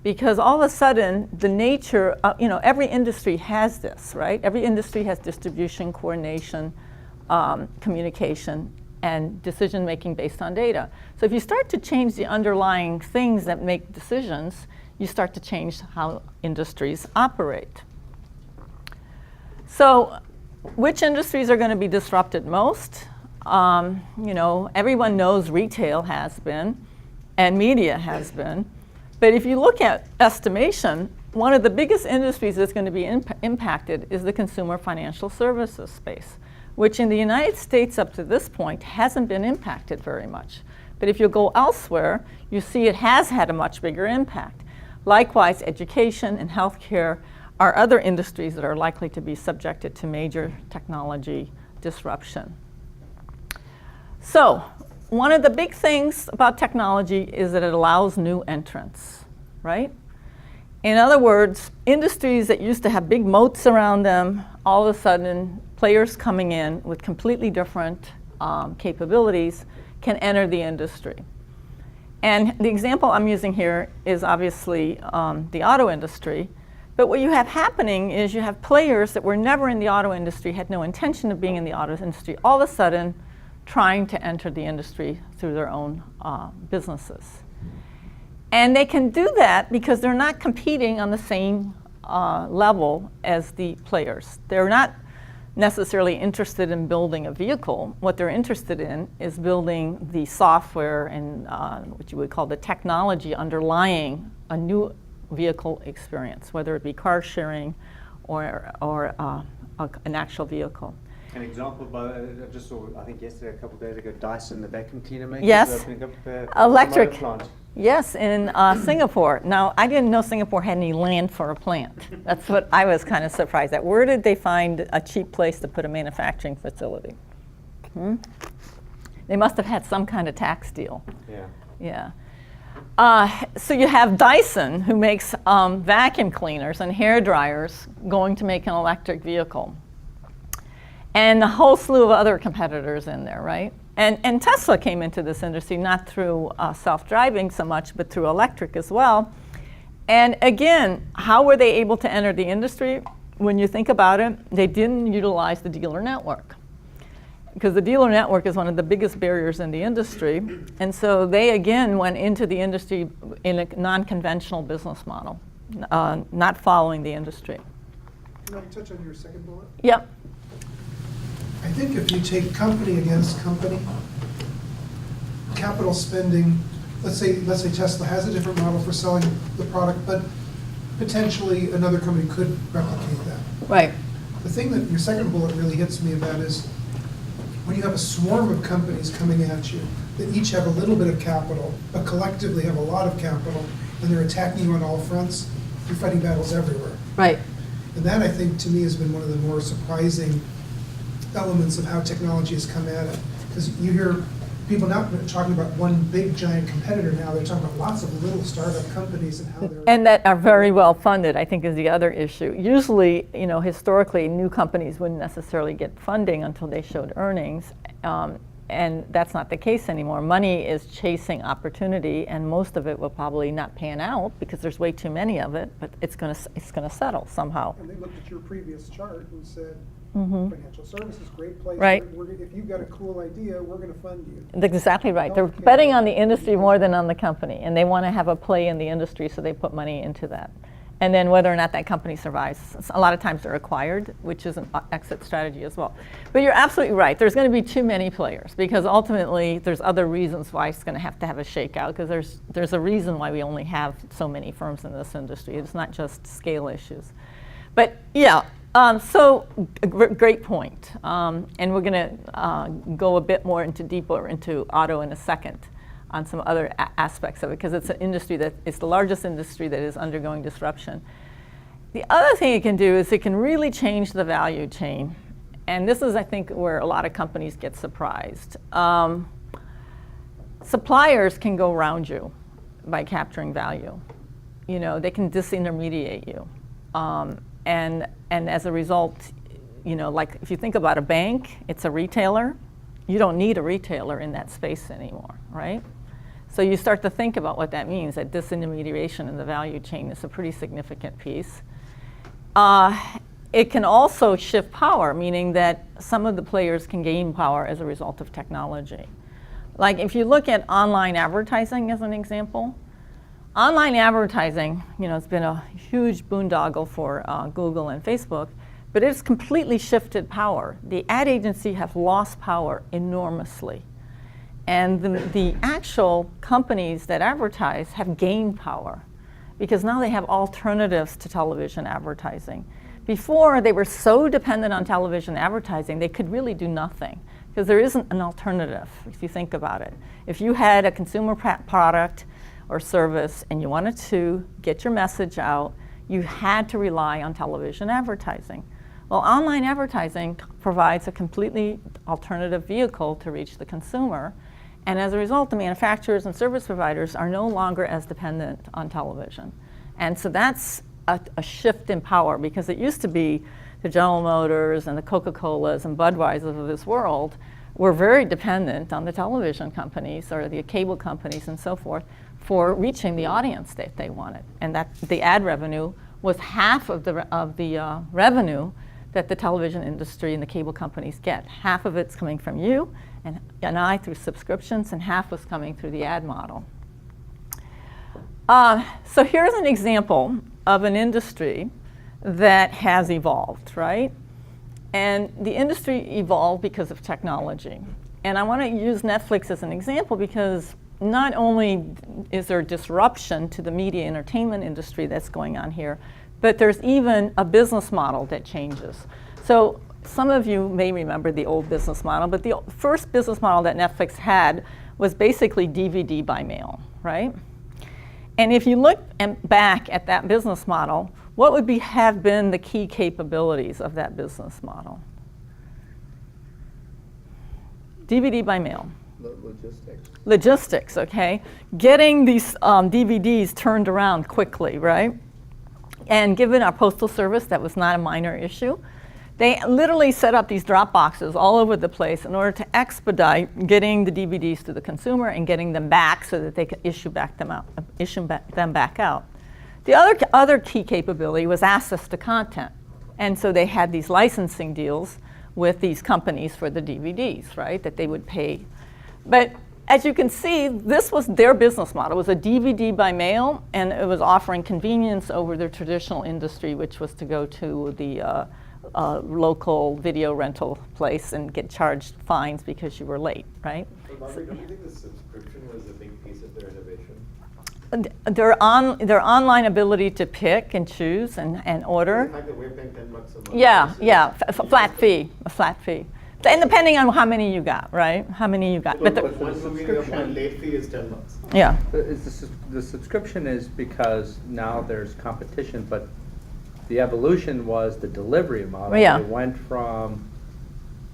Because all of a sudden, the nature, every industry has this, right? Every industry has distribution, coordination, communication, and decision making based on data. So if you start to change the underlying things that make decisions, you start to change how industries operate. So which industries are going to be disrupted most? Everyone knows retail has been, and media has been. But if you look at estimation, one of the biggest industries that's going to be impacted is the consumer financial services space, which in the United States up to this point hasn't been impacted very much. But if you go elsewhere, you see it has had a much bigger impact. Likewise, education and healthcare are other industries that are likely to be subjected to major technology disruption. So, one of the big things about technology is that it allows new entrants, right? In other words, industries that used to have big moats around them, all of a sudden, players coming in with completely different capabilities can enter the industry. And the example I'm using here is obviously the auto industry. But what you have happening is you have players that were never in the auto industry, had no intention of being in the auto industry, all of a sudden trying to enter the industry through their own businesses. And they can do that because they're not competing on the same level as the players. They're not necessarily interested in building a vehicle. What they're interested in is building the software and what you would call the technology underlying a new vehicle experience, whether it be car sharing or an actual vehicle. An example, I just saw, I think yesterday, a couple of days ago, Dyson, the vacuum cleaner maker, Yes. opening up Electric. a plant. Yes, in Singapore. Now, I didn't know Singapore had any land for a plant. That's what I was kind of surprised at. Where did they find a cheap place to put a manufacturing facility? They must have had some kind of tax deal. Yeah. Yeah. So you have Dyson, who makes vacuum cleaners and hair dryers, going to make an electric vehicle. And a whole slew of other competitors in there, right? And Tesla came into this industry not through self-driving so much, but through electric as well. And again, how were they able to enter the industry? When you think about it, they didn't utilize the dealer network, because the dealer network is one of the biggest barriers in the industry. And so they again went into the industry in a non-conventional business model, not following the industry. Can I touch on your second bullet? Yep. I think if you take company against company, capital spending, let's say Tesla has a different model for selling the product, but potentially another company could replicate that. Right. The thing that your second bullet really hits me about is when you have a swarm of companies coming at you that each have a little bit of capital, but collectively have a lot of capital, and they're attacking you on all fronts, you're fighting battles everywhere. Right. And that, I think, to me, has been one of the more surprising elements of how technology has come at it. Because you hear people not talking about one big giant competitor now, they're talking about lots of little startup companies and how they're... And that are very well funded, I think, is the other issue. Usually, historically, new companies wouldn't necessarily get funding until they showed earnings. And that's not the case anymore. Money is chasing opportunity, and most of it will probably not pan out because there's way too many of it, but it's going to settle somehow. And they looked at your previous chart and said, financial services, great place. Right. If you've got a cool idea, we're going to fund you. That's exactly right. They're Healthcare. betting on the industry more than on the company, and they want to have a play in the industry, so they put money into that. And then whether or not that company survives, a lot of times they're acquired, which is an exit strategy as well. But you're absolutely right. There's going to be too many players because ultimately there's other reasons why it's going to have a shakeout, because there's a reason why we only have so many firms in this industry. It's not just scale issues. But yeah, so great point. And we're going to go a bit more deeper into auto in a second on some other aspects of it, because it's an industry that is the largest industry that is undergoing disruption. The other thing it can do is it can really change the value chain. And this is, I think, where a lot of companies get surprised. Suppliers can go around you by capturing value. They can disintermediate you. And as a result, like if you think about a bank, it's a retailer. You don't need a retailer in that space anymore, right? So you start to think about what that means, that disintermediation in the value chain is a pretty significant piece. it can also shift power, meaning that some of the players can gain power as a result of technology. Like if you look at online advertising as an example, online advertising, it's been a huge boondoggle for Google and Facebook, but it's completely shifted power. The ad agency have lost power enormously. And the actual companies that advertise have gained power because now they have alternatives to television advertising. Before, they were so dependent on television advertising, they could really do nothing because there isn't an alternative, if you think about it. If you had a consumer product or service and you wanted to get your message out, you had to rely on television advertising. Well, online advertising provides a completely alternative vehicle to reach the consumer. And as a result, the manufacturers and service providers are no longer as dependent on television. And so that's a shift in power, because it used to be the General Motors and the Coca-Colas and Budweisers of this world were very dependent on the television companies or the cable companies and so forth for reaching the audience that they wanted. And that the ad revenue was half of the revenue that the television industry and the cable companies get. Half of it's coming from you and I through subscriptions, and half was coming through the ad model. So here's an example of an industry that has evolved, right? And the industry evolved because of technology. And I want to use Netflix as an example because not only is there disruption to the media entertainment industry that's going on here, but there's even a business model that changes. So some of you may remember the old business model, but the first business model that Netflix had was basically DVD by mail, right? And if you look back at that business model, what would have been the key capabilities of that business model? DVD by mail. Logistics. Logistics, okay? Getting these DVDs turned around quickly, right? And given our postal service, that was not a minor issue. They literally set up these drop boxes all over the place in order to expedite getting the DVDs to the consumer and getting them back so that they could issue them back out. The other key capability was access to content. And so they had these licensing deals with these companies for the DVDs, right, that they would pay. But as you can see, this was their business model. It was a DVD by mail, and it was offering convenience over their traditional industry, which was to go to the local video rental place and get charged fines because you were late, right? But Margaret, don't you think the subscription was a big piece of their innovation? Their online ability to pick and choose and order. The fact that we're paying $10 a month. Yeah, a flat fee. And depending on how many you got, right? How many you got. But the one movie you have one late fee is $10. Yeah. The subscription is because now there's competition, but the evolution was the delivery model. Yeah. It went from,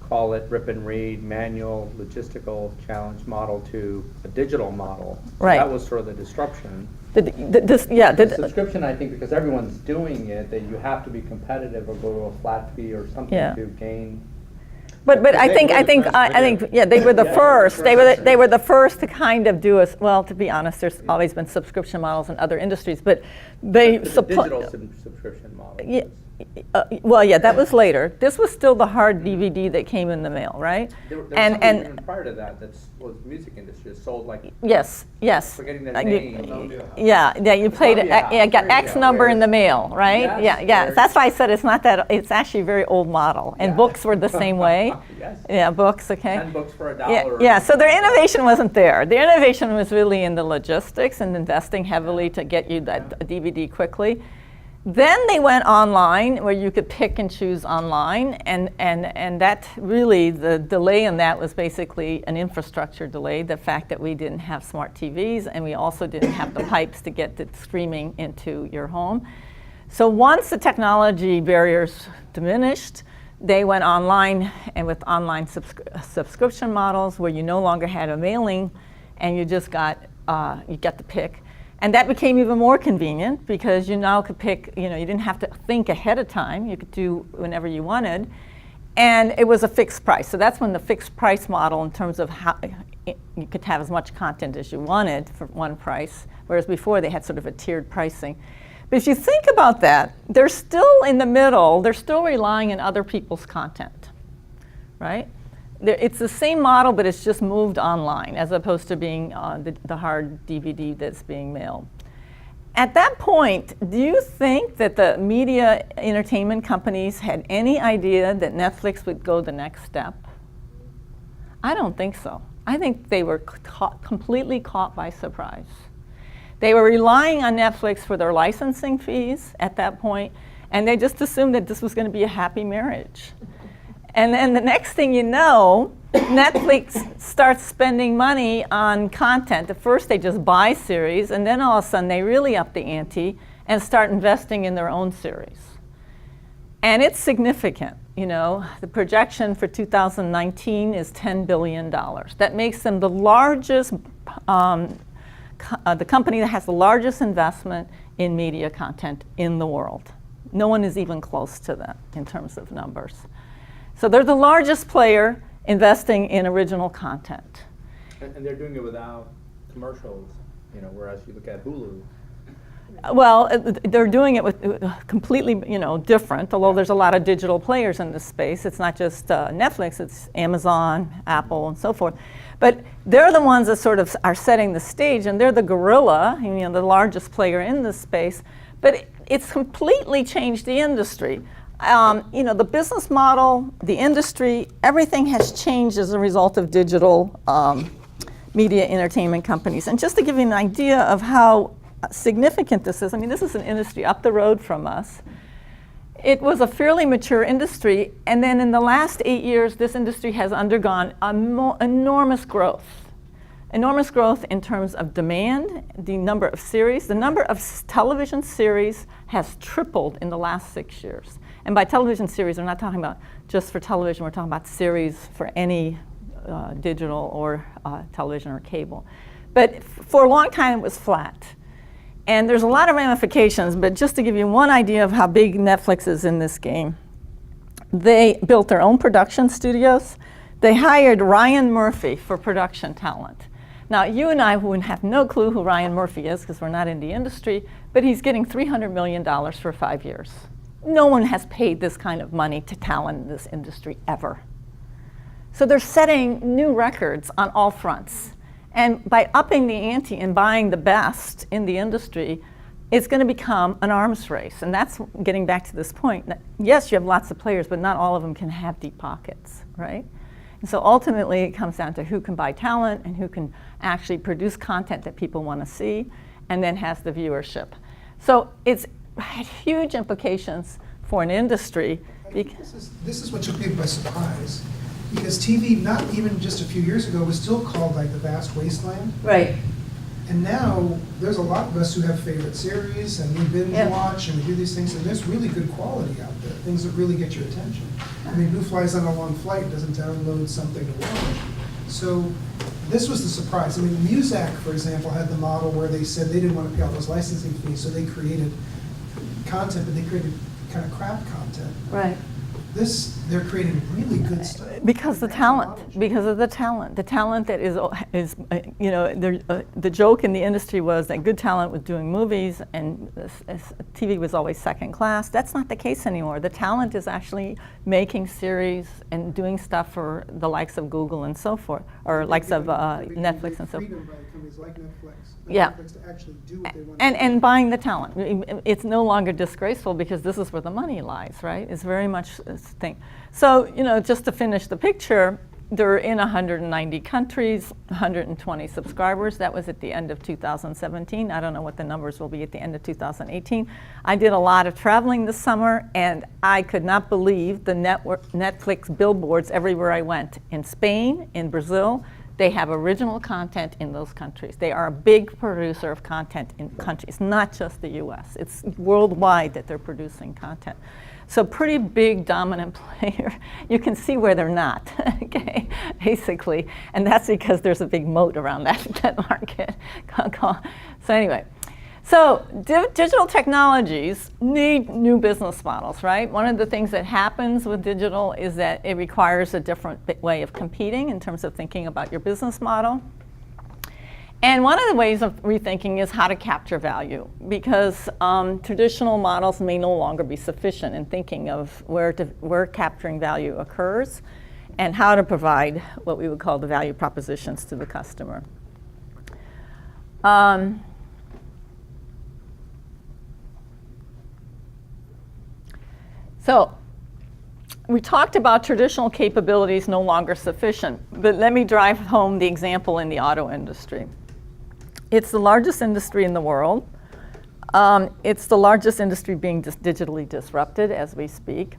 call it rip and read, manual, logistical challenge model to a digital model. So Right. that was sort of the disruption. The Subscription, I think, because everyone's doing it, that you have to be competitive or go to a flat fee or something Yeah. to gain. But I think yeah, they were the first. They were the first to kind of do well, to be honest, there's always been subscription models in other industries, but they The digital subscription model. Yeah. Well, yeah, that was later. This was still the hard DVD that came in the mail, right? There was something even prior to that was music industry. It sold like, Yes. forgetting the You- name. Yeah, you played it. Yeah. Got X number in the mail, right? Yes, Yeah. whereas- That's why I said it's not that. It's actually a very old model, and Yeah. books were the same way. Yes. Yeah, books. Okay. 10 books for $1. Yeah. So their innovation wasn't there. Their innovation was really in the logistics and investing heavily to get you that DVD quickly. Then they went online, where you could pick and choose online, and that really, the delay in that was basically an infrastructure delay, the fact that we didn't have smart TVs, and we also didn't have the pipes to get the streaming into your home. So once the technology barriers diminished, they went online, and with online subscription models, where you no longer had a mailing, and you just got to pick. And that became even more convenient because you now could pick, you didn't have to think ahead of time. You could do whenever you wanted. And it was a fixed price. So that's when the fixed price model, in terms of how you could have as much content as you wanted for one price, whereas before they had sort of a tiered pricing. But if you think about that, they're still in the middle, they're still relying on other people's content, right? It's the same model, but it's just moved online as opposed to being the hard DVD that's being mailed. At that point, do you think that the media entertainment companies had any idea that Netflix would go the next step? I don't think so. I think they were completely caught by surprise. They were relying on Netflix for their licensing fees at that point, and they just assumed that this was going to be a happy marriage. And then the next thing you know, Netflix starts spending money on content. At first they just buy series, and then all of a sudden they really up the ante and start investing in their own series. And it's significant. You know, the projection for 2019 is $10 billion. That makes them the largest, the company that has the largest investment in media content in the world. No one is even close to that in terms of numbers. So they're the largest player investing in original content. And they're doing it without commercials, you know, whereas you look at Hulu. Well, they're doing it with completely, you know, different, although there's a lot of digital players in this space. It's not just Netflix, it's Amazon, Apple, and so forth. But they're the ones that sort of are setting the stage, and they're the gorilla, you know, the largest player in this space. But it's completely changed the industry. You know, the business model, the industry, everything has changed as a result of digital media entertainment companies. And just to give you an idea of how significant this is, I mean, this is an industry up the road from us. It was a fairly mature industry, and then in the last 8 years, this industry has undergone enormous growth. Enormous growth in terms of demand, the number of series. The number of television series has tripled in the last 6 years. And by television series, we're not talking about just for television, we're talking about series for any digital or television or cable. But for a long time, it was flat. And there's a lot of ramifications, but just to give you one idea of how big Netflix is in this game, they built their own production studios. They hired Ryan Murphy for production talent. Now, you and I would have no clue who Ryan Murphy is because we're not in the industry, but he's getting $300 million for 5 years. No one has paid this kind of money to talent in this industry ever. So they're setting new records on all fronts. And by upping the ante and buying the best in the industry, it's going to become an arms race. And that's getting back to this point. Yes, you have lots of players, but not all of them can have deep pockets, right? And so ultimately, it comes down to who can buy talent and who can actually produce content that people want to see and then has the viewership. So it's had huge implications for an industry. This is what took people by surprise. Because TV, not even just a few years ago, was still called like the vast wasteland. Right. And now there's a lot of us who have favorite series and we binge watch and we do these things, and there's really good quality out there, things that really get your attention. I mean, who flies on a long flight doesn't download something to watch? So this was the surprise. I mean, Muzak, for example, had the model where they said they didn't want to pay all those licensing fees, so they created content, but they created kind of crap content. Right. They're creating really good stuff. Because the talent, because of the talent that is you know, the joke in the industry was that good talent was doing movies and TV was always second class. That's not the case anymore. The talent is actually making series and doing stuff for the likes of Google and so forth, or likes of Netflix and so forth. Freedom by companies like Netflix. Yeah. Netflix to actually do what they want. And buying the talent. It's no longer disgraceful because this is where the money lies, right? It's very much this thing. So, you know, just to finish the picture, they're in 190 countries, 120 subscribers. That was at the end of 2017. I don't know what the numbers will be at the end of 2018. I did a lot of traveling this summer, and I could not believe the Netflix billboards everywhere I went. In Spain, in Brazil, they have original content in those countries. They are a big producer of content in countries, not just the US. It's worldwide that they're producing content. So pretty big dominant player. You can see where they're not, okay, basically. And that's because there's a big moat around that market. So anyway, so digital technologies need new business models, right? One of the things that happens with digital is that it requires a different way of competing in terms of thinking about your business model. And one of the ways of rethinking is how to capture value, because traditional models may no longer be sufficient in thinking of where capturing value occurs and how to provide what we would call the value propositions to the customer. So we talked about traditional capabilities no longer sufficient, but let me drive home the example in the auto industry. It's the largest industry in the world. It's the largest industry being digitally disrupted as we speak.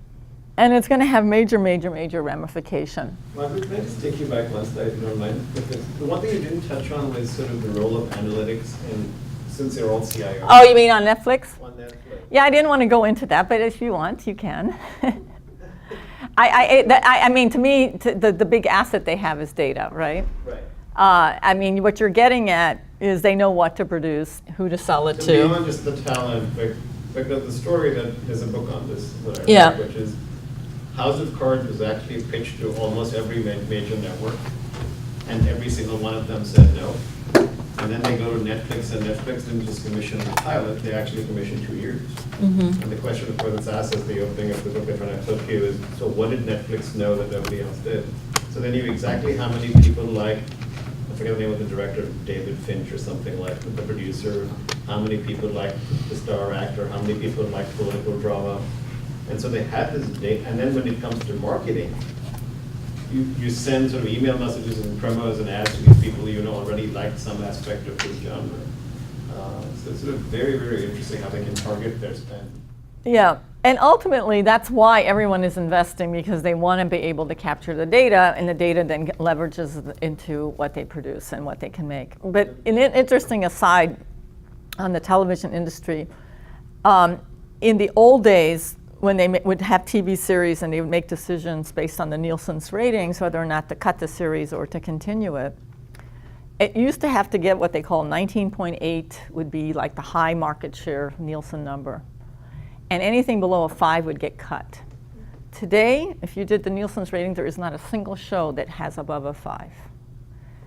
And it's going to have major, major, major ramification. Margaret, can I just take you back one slide, if you don't mind? Because the one thing you didn't touch on was sort of the role of analytics, and since they're all CIO. Oh, you mean on Netflix? On Netflix. Yeah, I didn't want to go into that, but if you want, you can. I mean, to me, the big asset they have is data, right? Right. I mean, what you're getting at is they know what to produce, who to sell it So to. beyond just the talent, because the story there's a book on this that I read, Yeah. which is House of Cards was actually pitched to almost every major network, and every single one of them said no. And then they go to Netflix, and Netflix didn't just commission the pilot, they actually commissioned 2 years. Mm-hmm. And the question, of course, that's asked as the opening of the book they're trying to flip you is, so what did Netflix know that nobody else did? So they knew exactly how many people like, I forget the name of the director, David Finch or something like, the producer, how many people like the star actor, how many people like political drama. And so they had this data, and then when it comes to marketing, you send sort of email messages and promos and ads to these people you know already like some aspect of this genre. So it's sort of very, very interesting how they can target their spend. Yeah, and ultimately that's why everyone is investing, because they want to be able to capture the data, and the data then leverages into what they produce and what they can make. But an interesting aside on the television industry, in the old days, when they would have TV series and they would make decisions based on the Nielsen's ratings, whether or not to cut the series or to continue it, it used to have to get what they call 19.8 would be like the high market share Nielsen number. And anything below a 5 would get cut. Today, if you did the Nielsen's rating, there is not a single show that has above a 5.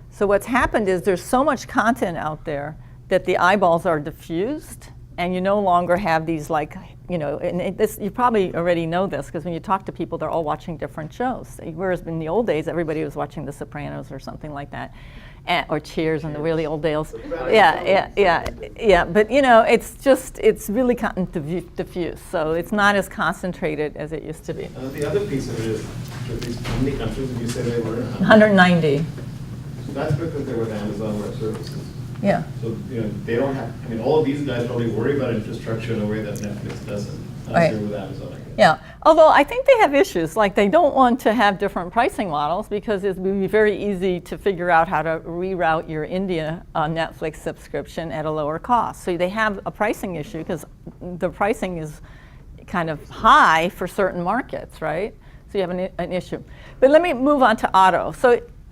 So what's happened is there's so much content out there that the eyeballs are diffused, and you no longer have these like, you know, and this, you probably already know this, because when you talk to people, they're all watching different shows. Whereas in the old days, everybody was watching The Sopranos or something like that, or Cheers in the really old days. Yeah. But you know, it's really diffuse, so it's not as concentrated as it used to be. The other piece of it is, how many countries did you say they were in? 190. So that's because they're with Amazon Web Services. Yeah. So, you know, they don't have, I mean, all of these guys probably worry about infrastructure in a way that Netflix doesn't. Right. With Amazon, I guess. Yeah, although I think they have issues, like they don't want to have different pricing models because it would be very easy to figure out how to reroute your India Netflix subscription at a lower cost. So they have a pricing issue because the pricing is kind of high for certain markets, right? So you have an issue. But let me move on to auto.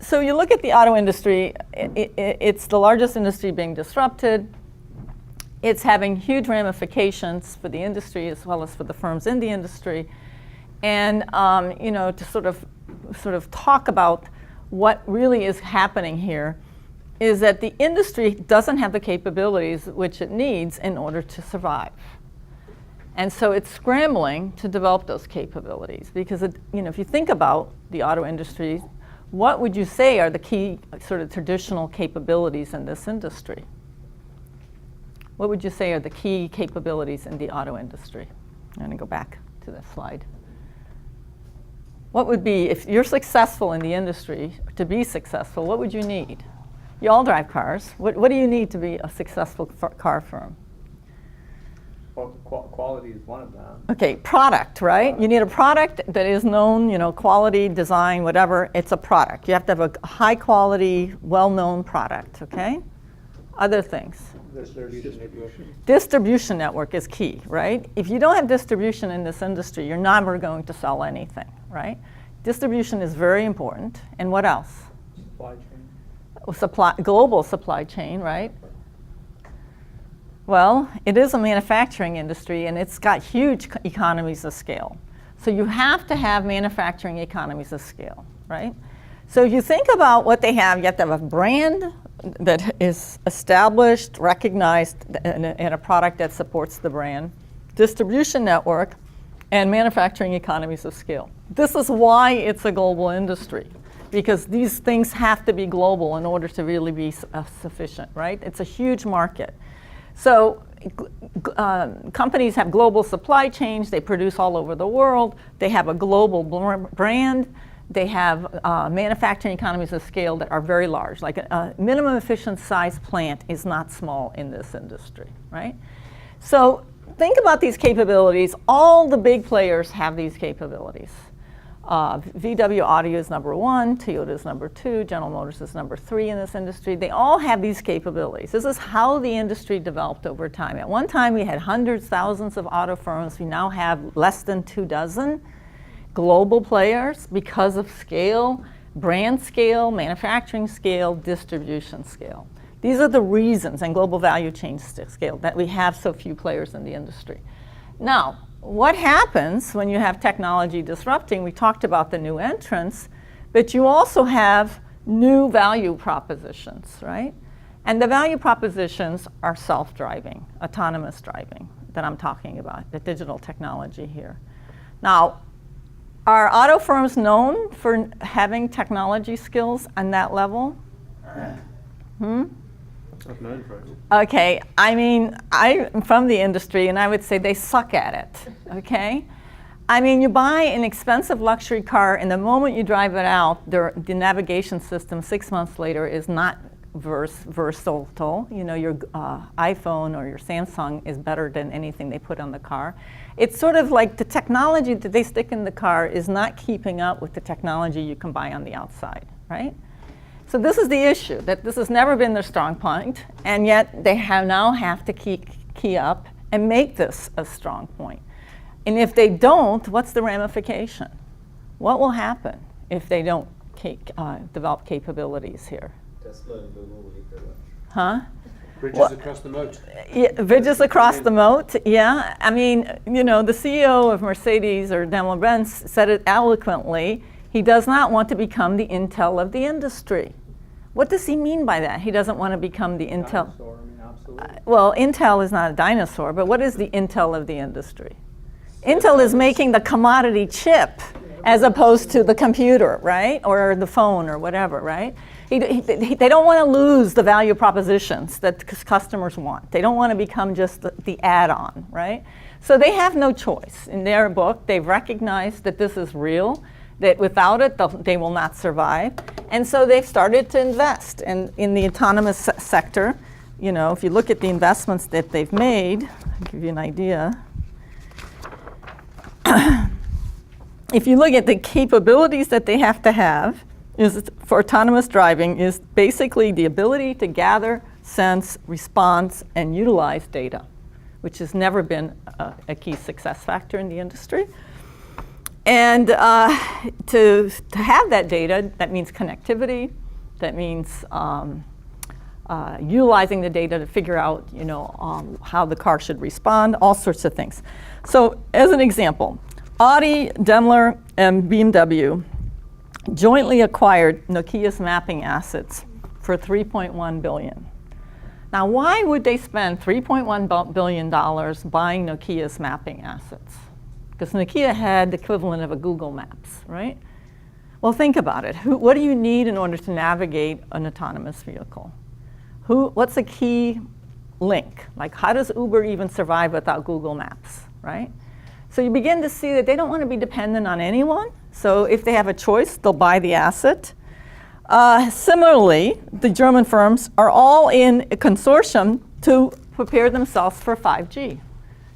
So you look at the auto industry, it's the largest industry being disrupted. It's having huge ramifications for the industry as well as for the firms in the industry. And you know, to sort of talk about what really is happening here is that the industry doesn't have the capabilities which it needs in order to survive. And so it's scrambling to develop those capabilities because you know, if you think about the auto industry, what would you say are the key sort of traditional capabilities in this industry? What would you say are the key capabilities in the auto industry? I'm going to go back to this slide. What would be, if you're successful in the industry, to be successful, what would you need? You all drive cars. What do you need to be a successful car firm? Well, quality is one of them. Okay, product, right? You need a product that is known, you know, quality, design, whatever. It's a product. You have to have a high quality, well-known product, okay? Other things. Distribution network is key, right? If you don't have distribution in this industry, you're never going to sell anything, right? Distribution is very important. And what else? Supply chain. Global supply chain, right? Well, it is a manufacturing industry, and it's got huge economies of scale. So you have to have manufacturing economies of scale, right? So you think about what they have. You have to have a brand that is established, recognized, and a product that supports the brand, distribution network, and manufacturing economies of scale. This is why it's a global industry, because these things have to be global in order to really be sufficient, right? It's a huge market. So companies have global supply chains. They produce all over the world. They have a global brand. They have manufacturing economies of scale that are very large. Like a minimum efficient size plant is not small in this industry, right? So think about these capabilities. All the big players have these capabilities. VW Audio is number 1, Toyota is number 2, General Motors is number 3 in this industry. They all have these capabilities. This is how the industry developed over time. At one time, we had hundreds, thousands of auto firms. We now have less than 24 global players because of scale, brand scale, manufacturing scale, distribution scale. These are the reasons, and global value chain scale, that we have so few players in the industry. Now, what happens when you have technology disrupting? We talked about the new entrants, but you also have new value propositions, right? And the value propositions are self-driving, autonomous driving that I'm talking about, the digital technology here. Now, are auto firms known for having technology skills on that level? I've known for it. Okay, I mean, I'm from the industry and I would say they suck at it, okay? I mean, you buy an expensive luxury car and the moment you drive it out, the navigation system 6 months later is not versatile. You know, your iPhone or your Samsung is better than anything they put on the car. It's sort of like the technology that they stick in the car is not keeping up with the technology you can buy on the outside, right? So this is the issue, that this has never been their strong point, and yet they now have to key up and make this a strong point. And if they don't, what's the ramification? What will happen if they don't develop capabilities here? Tesla and Google will eat their lunch. Huh? Bridges across the moat. Yeah, bridges across the moat, yeah. I mean, you know, the CEO of Mercedes or Daimler-Benz said it eloquently. He does not want to become the Intel of the industry. What does he mean by that? He doesn't want to become the Intel. Dinosaur, I mean, absolutely. Well, Intel is not a dinosaur, but what is the Intel of the industry? Intel is making the commodity chip as opposed to the computer, right? Or the phone or whatever, right? They don't want to lose the value propositions that customers want. They don't want to become just the add-on, right? So they have no choice. In their book, they've recognized that this is real, that without it, they will not survive. And so they've started to invest in the autonomous sector. You know, if you look at the investments that they've made, I'll give you an idea. If you look at the capabilities that they have to have is for autonomous driving is basically the ability to gather, sense, response, and utilize data, which has never been a key success factor in the industry. And to have that data, that means connectivity, that means utilizing the data to figure out, you know, how the car should respond, all sorts of things. So as an example, Audi, Daimler, and BMW jointly acquired Nokia's mapping assets for $3.1 billion. Now, why would they spend $3.1 billion buying Nokia's mapping assets? Because Nokia had the equivalent of a Google Maps, right? Well, think about it. What do you need in order to navigate an autonomous vehicle? What's a key link? Like, how does Uber even survive without Google Maps, right? So you begin to see that they don't want to be dependent on anyone. So if they have a choice, they'll buy the asset. Similarly, the German firms are all in a consortium to prepare themselves for 5G.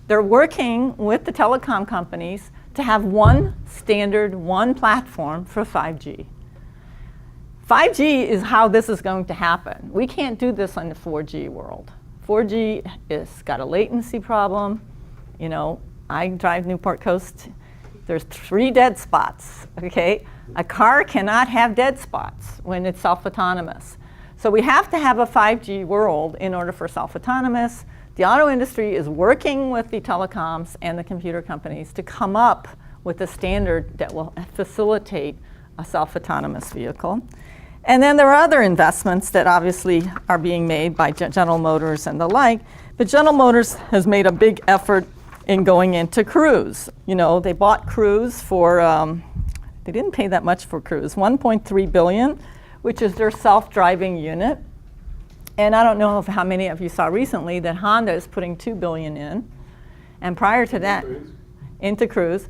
They're working with the telecom companies to have one standard, one platform for 5G. 5G is how this is going to happen. We can't do this in the 4G world. 4G has got a latency problem. You know, I drive Newport Coast. There's 3 dead spots, okay? A car cannot have dead spots when it's self-autonomous. So we have to have a 5G world in order for self-autonomous. The auto industry is working with the telecoms and the computer companies to come up with a standard that will facilitate a self-autonomous vehicle. And then there are other investments that obviously are being made by General Motors and the like, but General Motors has made a big effort in going into Cruise. You know, they bought Cruise for, they didn't pay that much for Cruise, $1.3 billion, which is their self-driving unit. And I don't know how many of you saw recently that Honda is putting $2 billion in. And prior to that, into Cruise.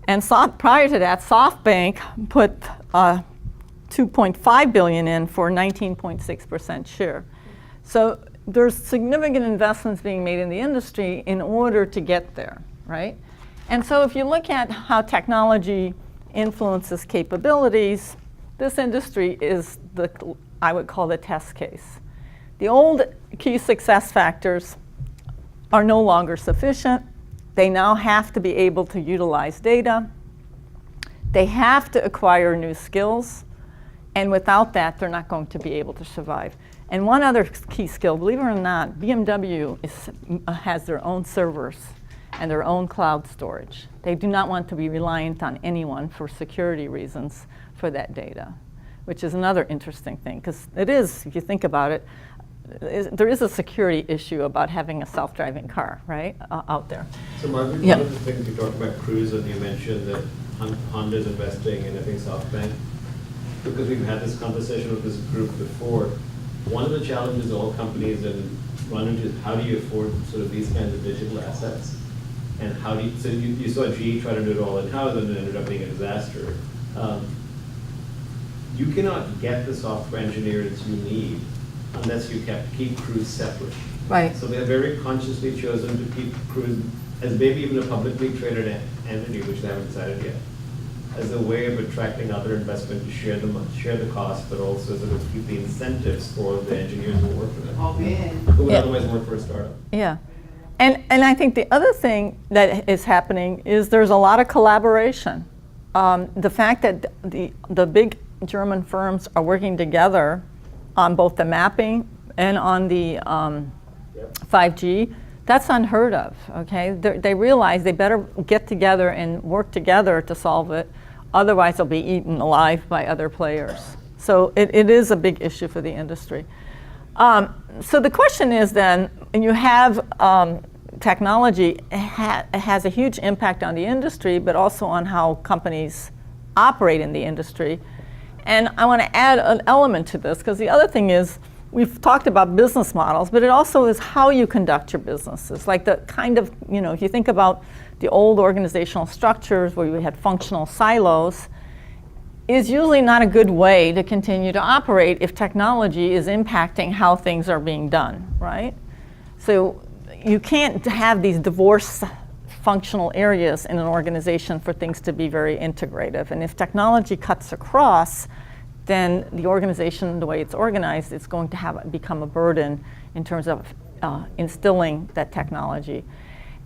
And prior to that, SoftBank put $2.5 billion in for 19.6% share. So there's significant investments being made in the industry in order to get there, right? And so if you look at how technology influences capabilities, this industry is I would call the test case. The old key success factors are no longer sufficient. They now have to be able to utilize data. They have to acquire new skills. And without that, they're not going to be able to survive. And one other key skill, believe it or not, BMW has their own servers and their own cloud storage. They do not want to be reliant on anyone for security reasons for that data, which is another interesting thing, because it is, if you think about it, there is a security issue about having a self-driving car, right, out there. So Margarethe, Yeah. one of the things you talked about Cruise, and you mentioned that Honda is investing in, I think, SoftBank, because we've had this conversation with this group before. One of the challenges all companies run into is how do you afford sort of these kinds of digital assets? And how do you, so you saw GE try to do it all in-house and it ended up being a disaster. You cannot get the software engineers you need unless you keep Cruise separate. Right. So they have very consciously chosen to keep Cruise as maybe even a publicly traded entity, which they haven't decided yet, as a way of attracting other investment to share the cost, but also sort of keep the incentives for the engineers who work for them. Who would Yeah. otherwise work for a startup. Yeah. And I think the other thing that is happening is there's a lot of collaboration. The fact that the big German firms are working together on both the mapping and on the 5G, that's unheard of, okay? They realize they better get together and work together to solve it, otherwise they'll be eaten alive by other players. So it is a big issue for the industry. So the question is then, and you have technology has a huge impact on the industry, but also on how companies operate in the industry. And I want to add an element to this, because the other thing is, we've talked about business models, but it also is how you conduct your businesses. Like the kind of, you know, if you think about the old organizational structures where we had functional silos, is usually not a good way to continue to operate if technology is impacting how things are being done, right? So you can't have these divorced functional areas in an organization for things to be very integrative. And if technology cuts across, then the organization, the way it's organized, is going to become a burden in terms of instilling that technology.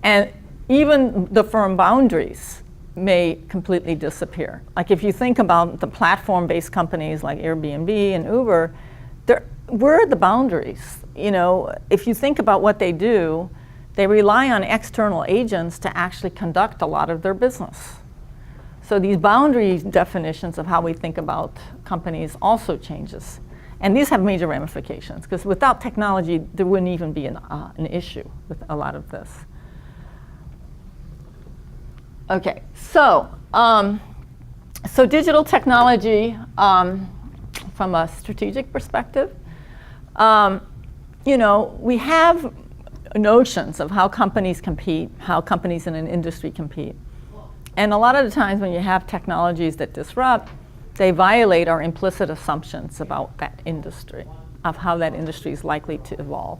And even the firm boundaries may completely disappear. Like if you think about the platform-based companies like Airbnb and Uber, where are the boundaries? You know, if you think about what they do, they rely on external agents to actually conduct a lot of their business. So these boundary definitions of how we think about companies also changes. And these have major ramifications, because without technology, there wouldn't even be an issue with a lot of this. Okay, so digital technology from a strategic perspective, you know, we have notions of how companies compete, how companies in an industry compete. And a lot of the times when you have technologies that disrupt, they violate our implicit assumptions about that industry, of how that industry is likely to evolve.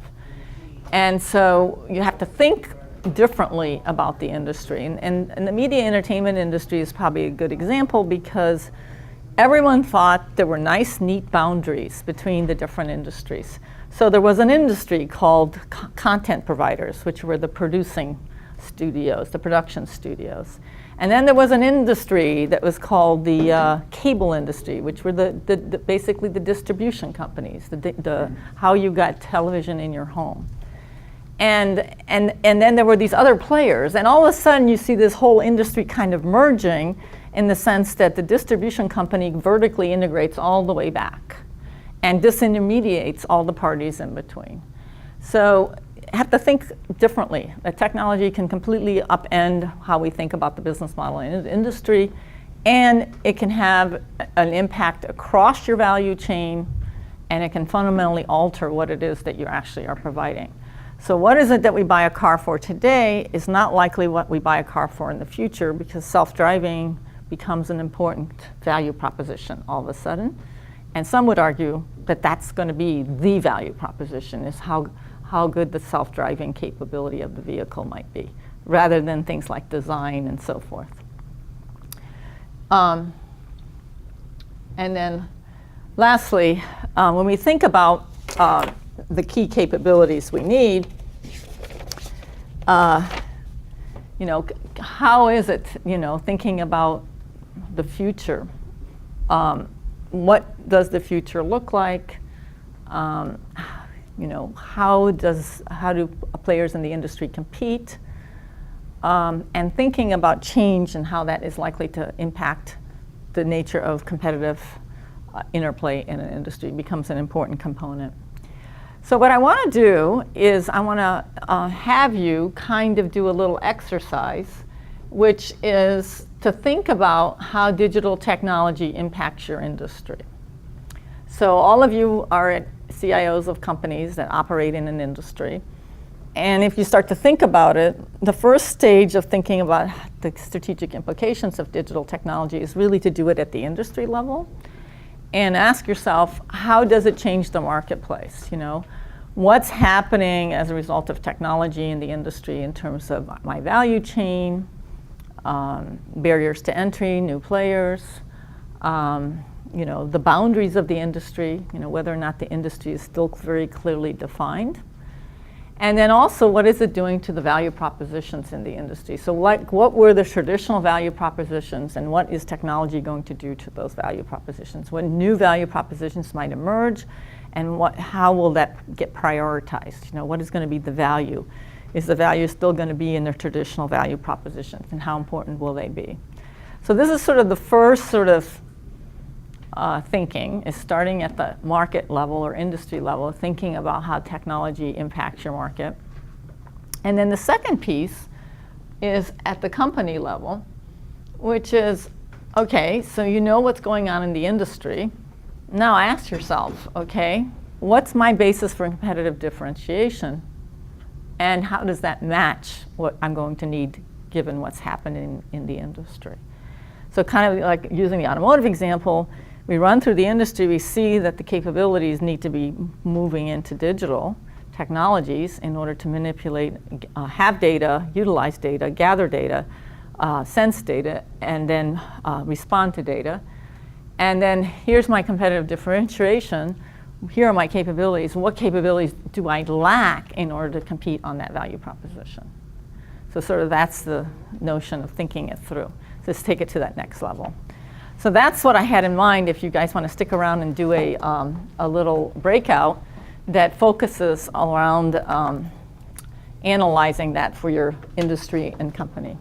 And so you have to think differently about the industry. And the media entertainment industry is probably a good example, because everyone thought there were nice, neat boundaries between the different industries. So there was an industry called content providers, which were the producing studios, the production studios. And then there was an industry that was called the cable industry, which were basically the distribution companies, how you got television in your home. And then there were these other players, and all of a sudden you see this whole industry kind of merging, in the sense that the distribution company vertically integrates all the way back and disintermediates all the parties in between. So have to think differently. The technology can completely upend how we think about the business model in the industry, and it can have an impact across your value chain, and it can fundamentally alter what it is that you actually are providing. So what is it that we buy a car for today is not likely what we buy a car for in the future, because self-driving becomes an important value proposition all of a sudden. And some would argue that that's going to be the value proposition, is how good the self-driving capability of the vehicle might be, rather than things like design and so forth. And then lastly, when we think about the key capabilities we need, you know, how is it, you know, thinking about the future? What does the future look like? You know, how do players in the industry compete? And thinking about change and how that is likely to impact the nature of competitive interplay in an industry becomes an important component. So what I want to do is I want to have you kind of do a little exercise, which is to think about how digital technology impacts your industry. So all of you are CIOs of companies that operate in an industry. And if you start to think about it, the first stage of thinking about the strategic implications of digital technology is really to do it at the industry level and ask yourself, how does it change the marketplace? You know, what's happening as a result of technology in the industry in terms of my value chain, barriers to entry, new players, you know, the boundaries of the industry, you know, whether or not the industry is still very clearly defined. And then also, what is it doing to the value propositions in the industry? So what were the traditional value propositions, and what is technology going to do to those value propositions? What new value propositions might emerge, and how will that get prioritized? You know, what is going to be the value? Is the value still going to be in their traditional value propositions, and how important will they be? So this is sort of the first sort of thinking, is starting at the market level or industry level, thinking about how technology impacts your market. And then the second piece is at the company level, which is, okay, so you know what's going on in the industry. Now ask yourself, okay, what's my basis for competitive differentiation? And how does that match what I'm going to need given what's happening in the industry? So kind of like using the automotive example, we run through the industry, we see that the capabilities need to be moving into digital technologies in order to manipulate, have data, utilize data, gather data, sense data, and then respond to data. And then here's my competitive differentiation. Here are my capabilities. What capabilities do I lack in order to compete on that value proposition? So sort of that's the notion of thinking it through. So let's take it to that next level. So that's what I had in mind if you guys want to stick around and do a little breakout that focuses around analyzing that for your industry and company.